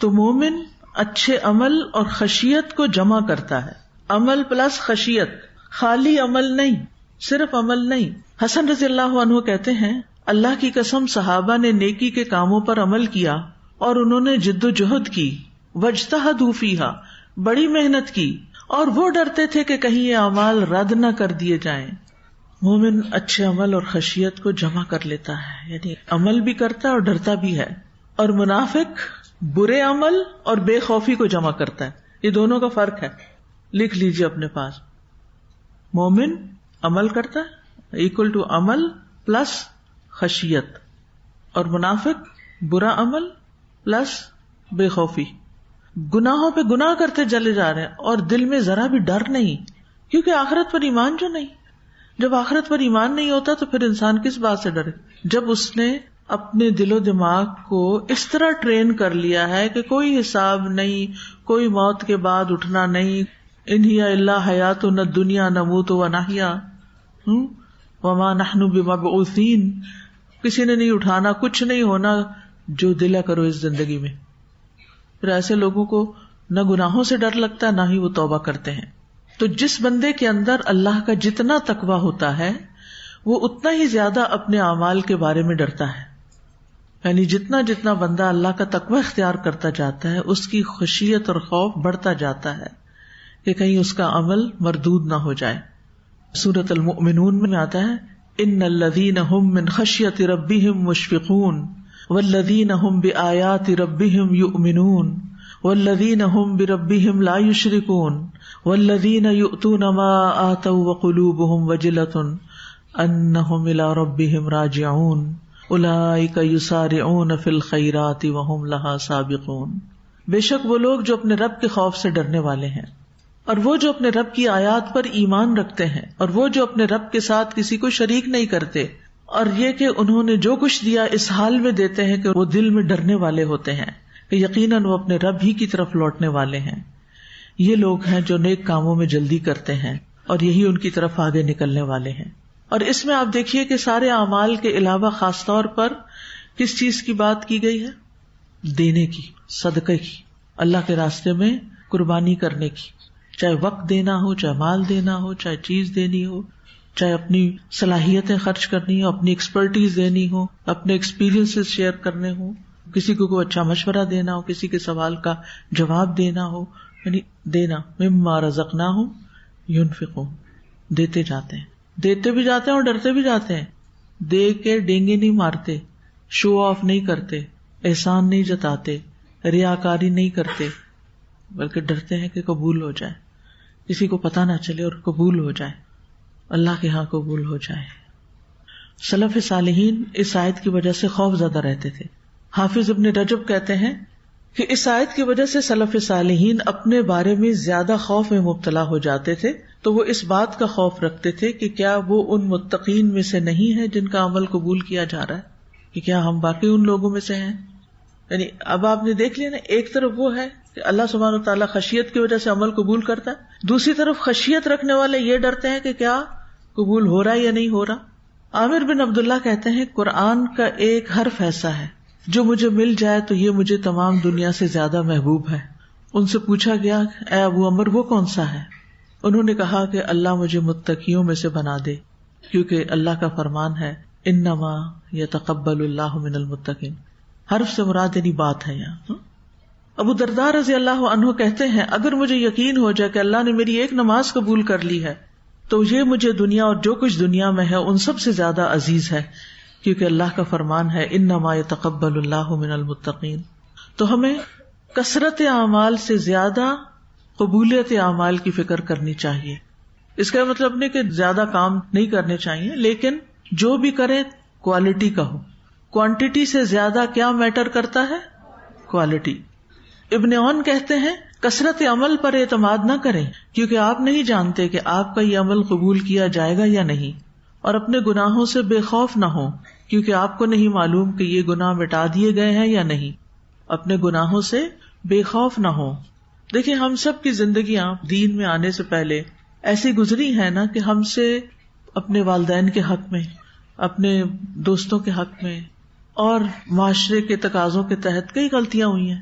تو مومن اچھے عمل اور خشیت کو جمع کرتا ہے. عمل پلس خشیت، خالی عمل نہیں، صرف عمل نہیں. حسن رضی اللہ عنہ کہتے ہیں اللہ کی قسم صحابہ نے نیکی کے کاموں پر عمل کیا اور انہوں نے جد و جہد کی، واجتہدوا فیہا، بڑی محنت کی، اور وہ ڈرتے تھے کہ کہیں یہ اعمال رد نہ کر دیے جائیں. مومن اچھے عمل اور خشیت کو جمع کر لیتا ہے، یعنی عمل بھی کرتا ہے اور ڈرتا بھی ہے. اور منافق برے عمل اور بے خوفی کو جمع کرتا ہے. یہ دونوں کا فرق ہے، لکھ لیجیے اپنے پاس. مومن عمل کرتا ہے ایکول ٹو عمل پلس خشیت، اور منافق برا عمل پلس بے خوفی. گناہوں پہ گناہ کرتے چلے جا رہے ہیں اور دل میں ذرا بھی ڈر نہیں، کیونکہ آخرت پر ایمان جو نہیں. جب آخرت پر ایمان نہیں ہوتا تو پھر انسان کس بات سے ڈرے؟ جب اس نے اپنے دل و دماغ کو اس طرح ٹرین کر لیا ہے کہ کوئی حساب نہیں، کوئی موت کے بعد اٹھنا نہیں، ان ہی الا حیاتنا الدنیا نموت و نحیا وما نحن بمبعوثین. کسی نے نہیں اٹھانا، کچھ نہیں ہونا، جو دلا کرو اس زندگی میں. پھر ایسے لوگوں کو نہ گناہوں سے ڈر لگتا ہے نہ ہی وہ توبہ کرتے ہیں. تو جس بندے کے اندر اللہ کا جتنا تقویٰ ہوتا ہے وہ اتنا ہی زیادہ اپنے اعمال کے بارے میں ڈرتا ہے. یعنی جتنا جتنا بندہ اللہ کا تقویٰ اختیار کرتا جاتا ہے اس کی خشیت اور خوف بڑھتا جاتا ہے کہ کہیں اس کا عمل مردود نہ ہو جائے. سورۃ المؤمنون میں آتا ہے ان الذین هم من خشیۃ ربہم مشفقون والذین هم بآیات ربہم یؤمنون والذین هم بربہم لا یشرکون والذین یؤتون ما آتوا وقلوبہم وجلۃ انہم الی ربہم راجعون اولئک یسارعون فی الخیرات وہم لہا سابقون. بے شک وہ لوگ جو اپنے رب کے خوف سے ڈرنے والے ہیں اور وہ جو اپنے رب کی آیات پر ایمان رکھتے ہیں اور وہ جو اپنے رب کے ساتھ کسی کو شریک نہیں کرتے، اور یہ کہ انہوں نے جو کچھ دیا اس حال میں دیتے ہیں کہ وہ دل میں ڈرنے والے ہوتے ہیں کہ یقیناً وہ اپنے رب ہی کی طرف لوٹنے والے ہیں. یہ لوگ ہیں جو نیک کاموں میں جلدی کرتے ہیں اور یہی ان کی طرف آگے نکلنے والے ہیں. اور اس میں آپ دیکھیے کہ سارے اعمال کے علاوہ خاص طور پر کس چیز کی بات کی گئی ہے؟ دینے کی، صدقے کی، اللہ کے راستے میں قربانی کرنے کی. چاہے وقت دینا ہو، چاہے مال دینا ہو، چاہے چیز دینی ہو، چاہے اپنی صلاحیتیں خرچ کرنی ہو، اپنی ایکسپرٹیز دینی ہو، اپنے ایکسپیرینسز شیئر کرنے ہو، کسی کو کوئی اچھا مشورہ دینا ہو، کسی کے سوال کا جواب دینا ہو، یعنی دینا. مما رزقناہم ينفقون، دیتے جاتے ہیں، دیتے بھی جاتے ہیں اور ڈرتے بھی جاتے ہیں. دے کے ڈینگے نہیں مارتے، شو آف نہیں کرتے، احسان نہیں جتاتے، ریاکاری نہیں کرتے، بلکہ ڈرتے ہیں کہ قبول ہو جائے، کسی کو پتہ نہ چلے اور قبول ہو جائے، اللہ کے ہاں قبول ہو جائے. سلف صالحین اس آیت کی وجہ سے خوف زدہ رہتے تھے. حافظ ابن رجب کہتے ہیں کہ اس آیت کی وجہ سے سلف صالحین اپنے بارے میں زیادہ خوف میں مبتلا ہو جاتے تھے، تو وہ اس بات کا خوف رکھتے تھے کہ کیا وہ ان متقین میں سے نہیں ہے جن کا عمل قبول کیا جا رہا ہے، کہ کیا ہم باقی ان لوگوں میں سے ہیں. یعنی اب آپ نے دیکھ لیا نا، ایک طرف وہ ہے کہ اللہ سبحانہ وتعالیٰ خشیت کی وجہ سے عمل قبول کرتا ہے، دوسری طرف خشیت رکھنے والے یہ ڈرتے ہیں کہ کیا قبول ہو رہا ہے یا نہیں ہو رہا. عامر بن عبداللہ کہتے ہیں قرآن کا ایک حرف ایسا ہے جو مجھے مل جائے تو یہ مجھے تمام دنیا سے زیادہ محبوب ہے. ان سے پوچھا گیا اے ابو عمر وہ کون سا ہے؟ انہوں نے کہا کہ اللہ مجھے متقیوں میں سے بنا دے، کیونکہ اللہ کا فرمان ہے انما یتقبل اللہ من المتقین. حرف سے مراد یعنی بات ہے یہاں. ابو درداء رضی اللہ عنہ کہتے ہیں اگر مجھے یقین ہو جائے کہ اللہ نے میری ایک نماز قبول کر لی ہے تو یہ مجھے دنیا اور جو کچھ دنیا میں ہے ان سب سے زیادہ عزیز ہے، کیونکہ اللہ کا فرمان ہے انما یتقبل اللہ من المتقین. تو ہمیں کثرت اعمال سے زیادہ قبولیت اعمال کی فکر کرنی چاہیے. اس کا مطلب نہیں کہ زیادہ کام نہیں کرنے چاہیے، لیکن جو بھی کرے کوالٹی کا ہو. کوانٹٹی سے زیادہ کیا میٹر کرتا ہے؟ کوالٹی. ابن عون کہتے ہیں کثرت عمل پر اعتماد نہ کریں، کیونکہ آپ نہیں جانتے کہ آپ کا یہ عمل قبول کیا جائے گا یا نہیں. اور اپنے گناہوں سے بے خوف نہ ہو، کیونکہ آپ کو نہیں معلوم کہ یہ گناہ مٹا دیے گئے ہیں یا نہیں. اپنے گناہوں سے بے خوف نہ ہو. دیکھیں ہم سب کی زندگیاں دین میں آنے سے پہلے ایسی گزری ہیں نا کہ ہم سے اپنے والدین کے حق میں، اپنے دوستوں کے حق میں اور معاشرے کے تقاضوں کے تحت کئی غلطیاں ہوئی ہیں.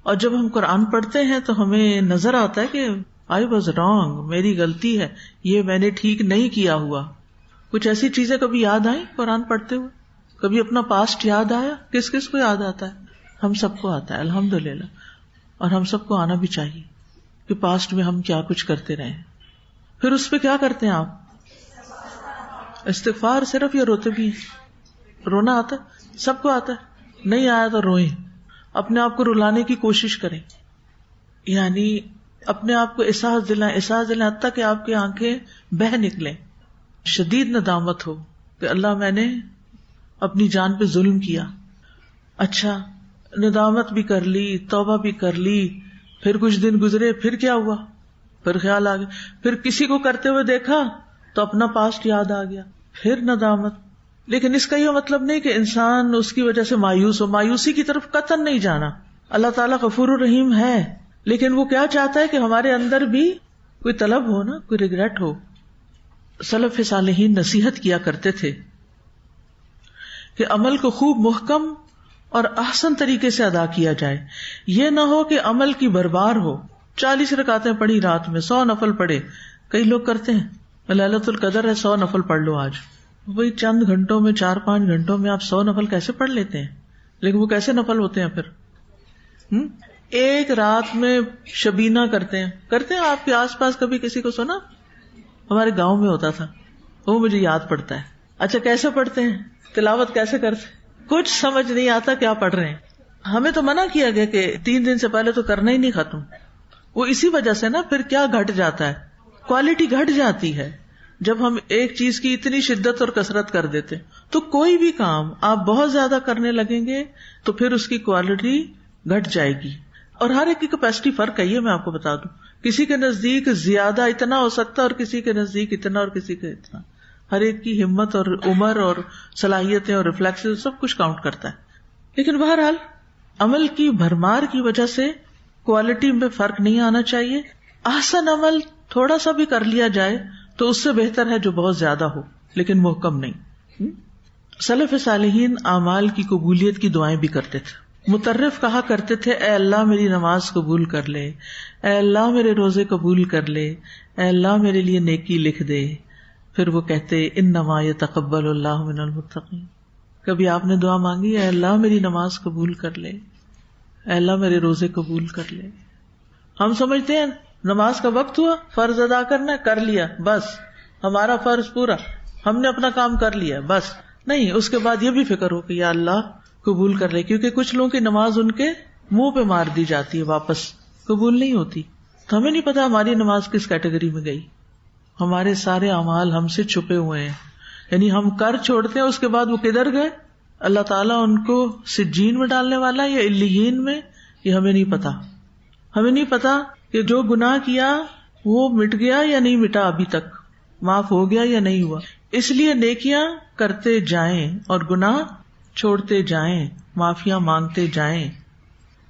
اور جب ہم قرآن پڑھتے ہیں تو ہمیں نظر آتا ہے کہ آئی واز رانگ، میری غلطی ہے، یہ میں نے ٹھیک نہیں کیا ہوا. کچھ ایسی چیزیں کبھی یاد آئیں قرآن پڑھتے ہوئے؟ کبھی اپنا پاسٹ یاد آیا؟ کس کس کو یاد آتا ہے؟ ہم سب کو آتا ہے الحمدللہ. اور ہم سب کو آنا بھی چاہیے کہ پاسٹ میں ہم کیا کچھ کرتے رہے. پھر اس پہ کیا کرتے ہیں آپ؟ استغفار صرف یا روتے بھی ہیں؟ رونا آتا ہے؟ سب کو آتا ہے. نہیں آیا تو روئیں، اپنے آپ کو رلانے کی کوشش کریں، یعنی اپنے آپ کو احساس دلائیں حتیٰ کہ آپ کی آنکھیں بہہ نکلیں. شدید ندامت ہو کہ اللہ میں نے اپنی جان پہ ظلم کیا. اچھا ندامت بھی کر لی، توبہ بھی کر لی، پھر کچھ دن گزرے، پھر کیا ہوا؟ پھر خیال آ گیا، پھر کسی کو کرتے ہوئے دیکھا تو اپنا پاسٹ یاد آ گیا، پھر ندامت. لیکن اس کا یہ مطلب نہیں کہ انسان اس کی وجہ سے مایوس ہو. مایوسی کی طرف قطعاً نہیں جانا. اللہ تعالیٰ غفور الرحیم ہے، لیکن وہ کیا چاہتا ہے کہ ہمارے اندر بھی کوئی طلب ہو نا، کوئی ریگریٹ ہو. سلف صالحین نصیحت کیا کرتے تھے کہ عمل کو خوب محکم اور احسن طریقے سے ادا کیا جائے. یہ نہ ہو کہ عمل کی بربار ہو. 40 رکعتیں پڑھی رات میں، 100 نفل پڑھے. کئی لوگ کرتے ہیں لیلۃ القدر ہے 100 نفل پڑھ لو آج. وہی چند گھنٹوں میں 4-5 گھنٹوں میں آپ 100 نفل کیسے پڑھ لیتے ہیں؟ لیکن وہ کیسے نفل ہوتے ہیں پھر؟ ایک رات میں شبینہ کرتے ہیں آپ کے آس پاس کبھی کسی کو سنا؟ ہمارے گاؤں میں ہوتا تھا، وہ مجھے یاد پڑتا ہے. اچھا کیسے پڑھتے ہیں؟ تلاوت کیسے کرتے ہیں؟ کچھ سمجھ نہیں آتا کیا پڑھ رہے ہیں. ہمیں تو منع کیا گیا کہ 3 دن سے پہلے تو کرنا ہی نہیں ختم. وہ اسی وجہ سے نا پھر کیا گھٹ جاتا ہے، کوالٹی گھٹ جاتی ہے. جب ہم ایک چیز کی اتنی شدت اور کثرت کر دیتے تو کوئی بھی کام آپ بہت زیادہ کرنے لگیں گے تو پھر اس کی کوالٹی گھٹ جائے گی. اور ہر ایک کی کیپیسٹی فرق ہے، یہ میں آپ کو بتا دوں. کسی کے نزدیک زیادہ اتنا ہو سکتا ہے اور کسی کے نزدیک اتنا اور کسی کے اتنا. ہر ایک کی ہمت اور عمر اور صلاحیتیں اور ریفلیکس سب کچھ کاؤنٹ کرتا ہے. لیکن بہرحال عمل کی بھرمار کی وجہ سے کوالٹی میں فرق نہیں آنا چاہیے. احسن عمل تھوڑا سا بھی کر لیا جائے تو اس سے بہتر ہے جو بہت زیادہ ہو لیکن محکم نہیں. سلف صالحین اعمال کی قبولیت کی دعائیں بھی کرتے تھے. مترف کہا کرتے تھے اے اللہ میری نماز قبول کر لے، اے اللہ میرے روزے قبول کر لے، اے اللہ میرے لیے نیکی لکھ دے. پھر وہ کہتے انما یتقبل اللہ من المتقین. کبھی آپ نے دعا مانگی اے اللہ میری نماز قبول کر لے، اے اللہ میرے روزے قبول کر لے. ہم سمجھتے ہیں نماز کا وقت ہوا، فرض ادا کرنا ہے، کر لیا بس، ہمارا فرض پورا، ہم نے اپنا کام کر لیا بس. نہیں، اس کے بعد یہ بھی فکر ہو کہ یا اللہ قبول کر لے. کیونکہ کچھ لوگوں کی نماز ان کے منہ پہ مار دی جاتی ہے، واپس قبول نہیں ہوتی. تو ہمیں نہیں پتا ہماری نماز کس کیٹیگری میں گئی. ہمارے سارے اعمال ہم سے چھپے ہوئے ہیں، یعنی ہم کر چھوڑتے ہیں، اس کے بعد وہ کدھر گئے اللہ تعالیٰ ان کو سجین میں ڈالنے والا یا علیین میں، یہ ہمیں نہیں پتا. ہمیں نہیں پتا کہ جو گناہ کیا وہ مٹ گیا یا نہیں مٹا، ابھی تک معاف ہو گیا یا نہیں ہوا. اس لیے نیکیاں کرتے جائیں اور گناہ چھوڑتے جائیں، معافیاں مانگتے جائیں.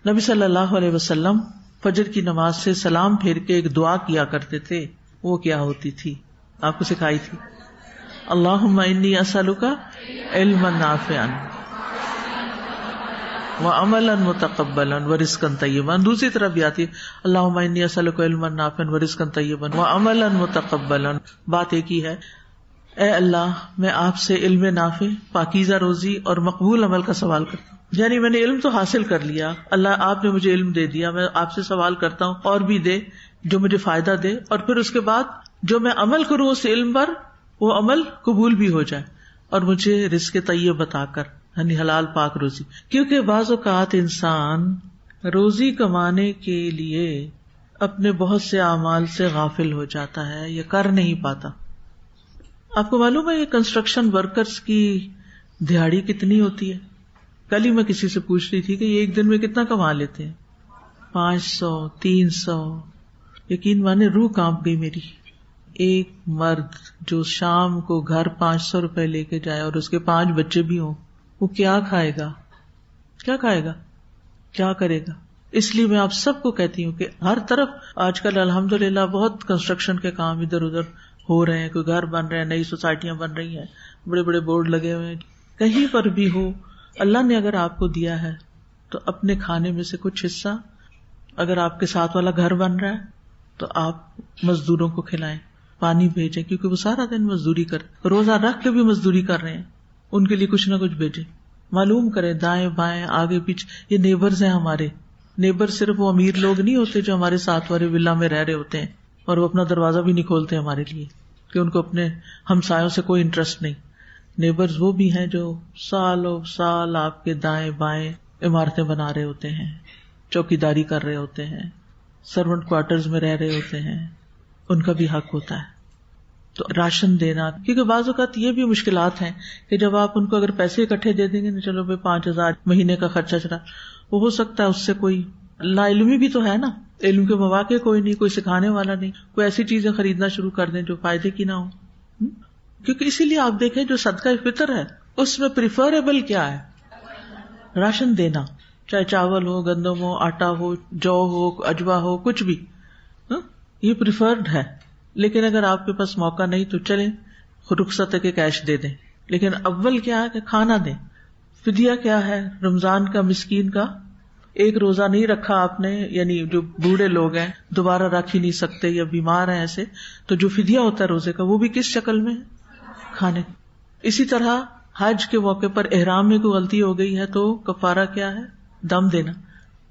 نبی صلی اللہ علیہ وسلم فجر کی نماز سے سلام پھیر کے ایک دعا کیا کرتے تھے. وہ کیا ہوتی تھی؟ آپ کو سکھائی تھی. اللہم انی اسألک علما نافعا وعملا متقبلا ورزقا طیبا. دوسری طرف بھی آتی ہے اللہم انی اسألک علما نافعا ورزقا طیبا وعملا متقبلا. بات ایک ہی ہے، اے اللہ میں آپ سے علم نافع، پاکیزہ روزی اور مقبول عمل کا سوال کرتا ہوں. یعنی میں نے علم تو حاصل کر لیا، اللہ آپ نے مجھے علم دے دیا، میں آپ سے سوال کرتا ہوں اور بھی دے جو مجھے فائدہ دے، اور پھر اس کے بعد جو میں عمل کروں اس علم پر وہ عمل قبول بھی ہو جائے، اور مجھے رزق طیب بتا کر، یعنی حلال پاک روزی. کیونکہ بعض اوقات انسان روزی کمانے کے لیے اپنے بہت سے اعمال سے غافل ہو جاتا ہے یا کر نہیں پاتا. آپ کو معلوم ہے یہ کنسٹرکشن ورکرز کی دہاڑی کتنی ہوتی ہے؟ کل ہی میں کسی سے پوچھ رہی تھی کہ یہ ایک دن میں کتنا کما لیتے ہیں. 500 300. یقین مانے روح کانپ گئی میری. ایک مرد جو شام کو گھر 500 روپے لے کے جائے اور اس کے 5 بچے بھی ہوں، وہ کیا کھائے گا؟ کیا کھائے گا؟ کیا کرے گا؟ اس لیے میں آپ سب کو کہتی ہوں کہ ہر طرف آج کل الحمدللہ بہت کنسٹرکشن کے کام ادھر ادھر ہو رہے ہیں. کوئی گھر بن رہے ہیں، نئی سوسائٹیاں بن رہی ہیں، بڑے بڑے بورڈ لگے ہوئے ہیں. کہیں پر بھی ہو، اللہ نے اگر آپ کو دیا ہے تو اپنے کھانے میں سے کچھ حصہ، اگر آپ کے ساتھ والا گھر بن رہا ہے تو آپ مزدوروں کو کھلائیں، پانی بھیجیں، کیونکہ وہ سارا دن مزدوری روزہ رکھ کے بھی مزدوری کر رہے ہیں، ان کے لیے کچھ نہ کچھ بھیجیں. معلوم کریں دائیں بائیں آگے پیچھے. یہ نیبرز ہیں ہمارے. نیبر صرف وہ امیر لوگ نہیں ہوتے جو ہمارے ساتھ والے ولا میں رہ رہے ہوتے ہیں اور وہ اپنا دروازہ بھی نہیں کھولتے ہمارے لیے کہ ان کو اپنے ہمسایوں سے کوئی انٹرسٹ نہیں. نیبرز وہ بھی ہیں جو سالوں سال آپ کے دائیں بائیں عمارتیں بنا رہے ہوتے ہیں، چوکیداری کر رہے ہوتے ہیں، سرونٹ کوارٹرز میں رہ رہے ہوتے ہیں. ان کا بھی حق ہوتا ہے. تو راشن دینا، کیونکہ بعض اوقات یہ بھی مشکلات ہیں کہ جب آپ ان کو اگر پیسے اکٹھے دے دیں گے نا، چلو بھائی 5,000 مہینے کا خرچہ چلا، وہ ہو سکتا ہے اس سے کوئی لا علمی بھی تو ہے نا، علم کے مواقع کوئی نہیں، کوئی سکھانے والا نہیں، کوئی ایسی چیزیں خریدنا شروع کر دیں جو فائدے کی نہ ہو. کیونکہ اسی لیے آپ دیکھیں جو صدقہ فطر ہے اس میں پریفریبل کیا ہے؟ راشن دینا، چاہے چاول ہو، گندم ہو، آٹا ہو، جو ہو، اجوا ہو، کچھ بھی. یہ پریفرڈ ہے. لیکن اگر آپ کے پاس موقع نہیں تو چلیں رخصت کے کیش دے دیں، لیکن اول کیا ہے کہ کھانا دیں. فدیہ کیا ہے؟ رمضان کا مسکین کا ایک روزہ نہیں رکھا آپ نے، یعنی جو بوڑھے لوگ ہیں دوبارہ رکھ ہی نہیں سکتے یا بیمار ہیں ایسے، تو جو فدیہ ہوتا ہے روزے کا وہ بھی کس شکل میں ہے؟ کھانے. اسی طرح حج کے موقع پر احرام میں کوئی غلطی ہو گئی ہے تو کفارہ کیا ہے؟ دم دینا.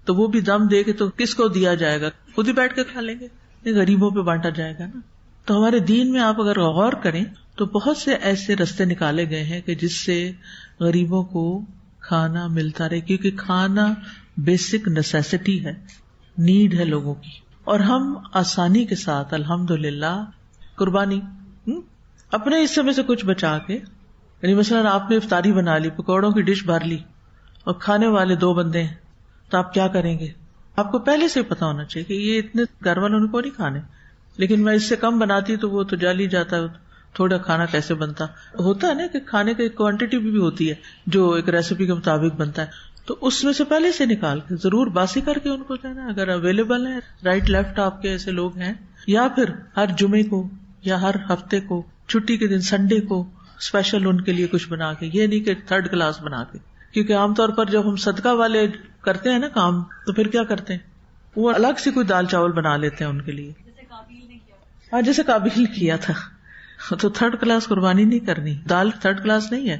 تو وہ بھی دم دے کے تو کس کو دیا جائے گا؟ خود ہی بیٹھ کے کھا لیں گے؟ غریبوں پہ بانٹا جائے گا نا. تو ہمارے دین میں آپ اگر غور کریں تو بہت سے ایسے رستے نکالے گئے ہیں کہ جس سے غریبوں کو کھانا ملتا رہے، کیونکہ کھانا بیسک نیسیسٹی ہے، نیڈ ہے لوگوں کی. اور ہم آسانی کے ساتھ الحمدللہ قربانی اپنے حصے میں سے کچھ بچا کے، یعنی مثلاً آپ نے افطاری بنا لی، پکوڑوں کی ڈش بھر لی اور کھانے والے 2 بندے ہیں، تو آپ کیا کریں گے؟ آپ کو پہلے سے پتا ہونا چاہیے کہ یہ اتنے گھر والوں کو نہیں کھانے، لیکن میں اس سے کم بناتی تو وہ تو جل ہی جاتا ہے، تھوڑا کھانا کیسے بنتا ہوتا ہے نا کہ کھانے کی کوانٹٹی بھی ہوتی ہے جو ایک ریسیپی کے مطابق بنتا ہے، تو اس میں سے پہلے سے نکال کے ضرور باسی کر کے ان کو دینا اگر اویلیبل ہے. رائٹ لیفٹ آپ کے ایسے لوگ ہیں، یا پھر ہر جمعے کو یا ہر ہفتے کو چھٹی کے دن سنڈے کو اسپیشل ان کے لیے کچھ بنا کے، یہ نہیں کہ 3rd کلاس بنا کے. کیونکہ عام طور پر جب ہم صدقہ والے کرتے ہیں نا کام تو پھر کیا کرتے ہیں، وہ الگ سے کوئی دال چاول بنا لیتے ہیں ان کے لیے، جیسے قابل نے کیا تھا. تو 3rd کلاس قربانی نہیں کرنی. دال 3rd کلاس نہیں ہے،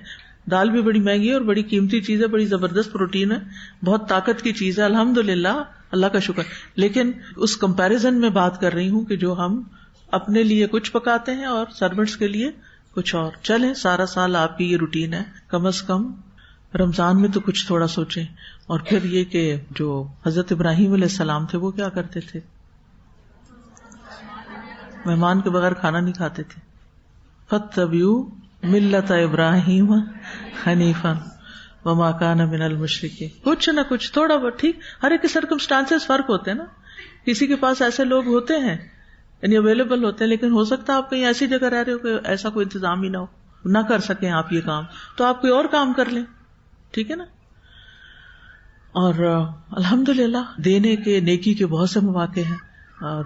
دال بھی بڑی مہنگی ہے اور بڑی قیمتی چیز ہے، بڑی زبردست پروٹین ہے، بہت طاقت کی چیز ہے، الحمدللہ اللہ کا شکر. لیکن اس کمپیریزن میں بات کر رہی ہوں کہ جو ہم اپنے لیے کچھ پکاتے ہیں اور سرونٹس کے لیے کچھ اور. چلیں سارا سال آپ کی یہ روٹین ہے، کم از کم رمضان میں تو کچھ تھوڑا سوچیں. اور پھر یہ کہ جو حضرت ابراہیم علیہ السلام تھے وہ کیا کرتے تھے؟ مہمان کے بغیر کھانا نہیں کھاتے تھے. فَاتَّبِعُوا مِلَّةَ إِبْرَاهِيمَ حَنِيفًا وَمَا كَانَ مِنَ الْمُشْرِكِينَ. کچھ نہ کچھ تھوڑا بہت ٹھیک، ہر ایک کے سرکمسٹانسز فرق ہوتے ہیں نا. کسی کے پاس ایسے لوگ ہوتے ہیں یعنی اویلیبل ہوتے ہیں، لیکن ہو سکتا ہے آپ کہیں ایسی جگہ رہ رہے ہو کہ ایسا کوئی انتظام ہی نہ ہو، نہ کر سکیں آپ یہ کام، تو آپ کوئی اور کام کر لیں. ٹھیک ہے نا. اور الحمدللہ دینے کے نیکی کے بہت سے مواقع ہیں. اور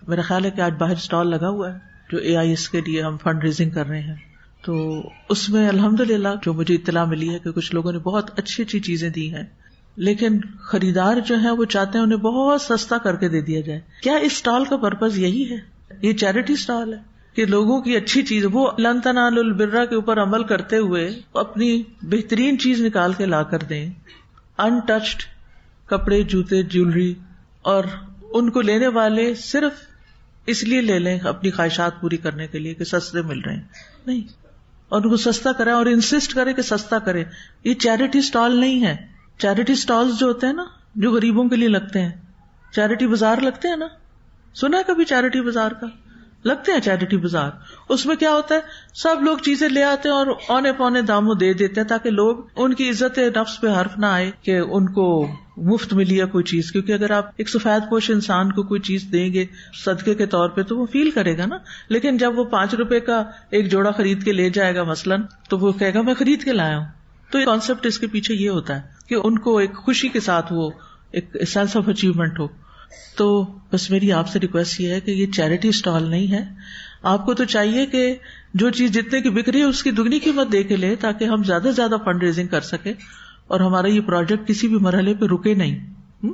میرا خیال ہے کہ آج باہر اسٹال لگا ہوا ہے جو AIS کے لیے ہم فنڈ ریزنگ کر رہے ہیں، تو اس میں الحمدللہ جو مجھے اطلاع ملی ہے کہ کچھ لوگوں نے بہت اچھی اچھی چیزیں دی ہیں، لیکن خریدار جو ہیں وہ چاہتے ہیں انہیں بہت سستا کر کے دے دیا جائے. کیا اس اسٹال کا پرپز یہی ہے؟ یہ چیریٹی اسٹال ہے کہ لوگوں کی اچھی چیز، وہ لن تنالوا البر کے اوپر عمل کرتے ہوئے اپنی بہترین چیز نکال کے لا کر دیں، ان ٹچڈ کپڑے، جوتے، جیولری، اور ان کو لینے والے صرف اس لیے لے لیں اپنی خواہشات پوری کرنے کے لیے کہ سستے مل رہے ہیں، نہیں، اور ان کو سستا کریں اور انسسٹ کریں کہ سستا کریں. یہ چیریٹی اسٹال نہیں ہے. چیریٹی اسٹالز جو ہوتے ہیں نا جو غریبوں کے لیے لگتے ہیں، چیریٹی بازار لگتے ہیں نا، سنا ہے کبھی چیریٹی بازار کا؟ لگتے ہیں چیریٹی بازار. اس میں کیا ہوتا ہے، سب لوگ چیزیں لے آتے ہیں اور اونے پونے داموں دے دیتے ہیں تاکہ لوگ ان کی عزت نفس پہ حرف نہ آئے کہ ان کو مفت ملی ہے کوئی چیز. کیونکہ اگر آپ ایک سفید پوش انسان کو کوئی چیز دیں گے صدقے کے طور پہ تو وہ فیل کرے گا نا. لیکن جب وہ 5 روپے کا ایک جوڑا خرید کے لے جائے گا مثلاً، تو وہ کہے گا میں خرید کے لایا ہوں. تو یہ کانسیپٹ اس کے پیچھے یہ ہوتا ہے کہ ان کو ایک خوشی کے ساتھ وہ ایک سینس آف اچیومنٹ ہو. تو بس میری آپ سے ریکویسٹ یہ ہے کہ یہ چیریٹی اسٹال نہیں ہے. آپ کو تو چاہیے کہ جو چیز جتنے کی بک رہی ہے اس کی دگنی قیمت دے کے لے تاکہ ہم زیادہ سے زیادہ فنڈ ریزنگ کر سکیں اور ہمارا یہ پروجیکٹ کسی بھی مرحلے پہ رکے نہیں.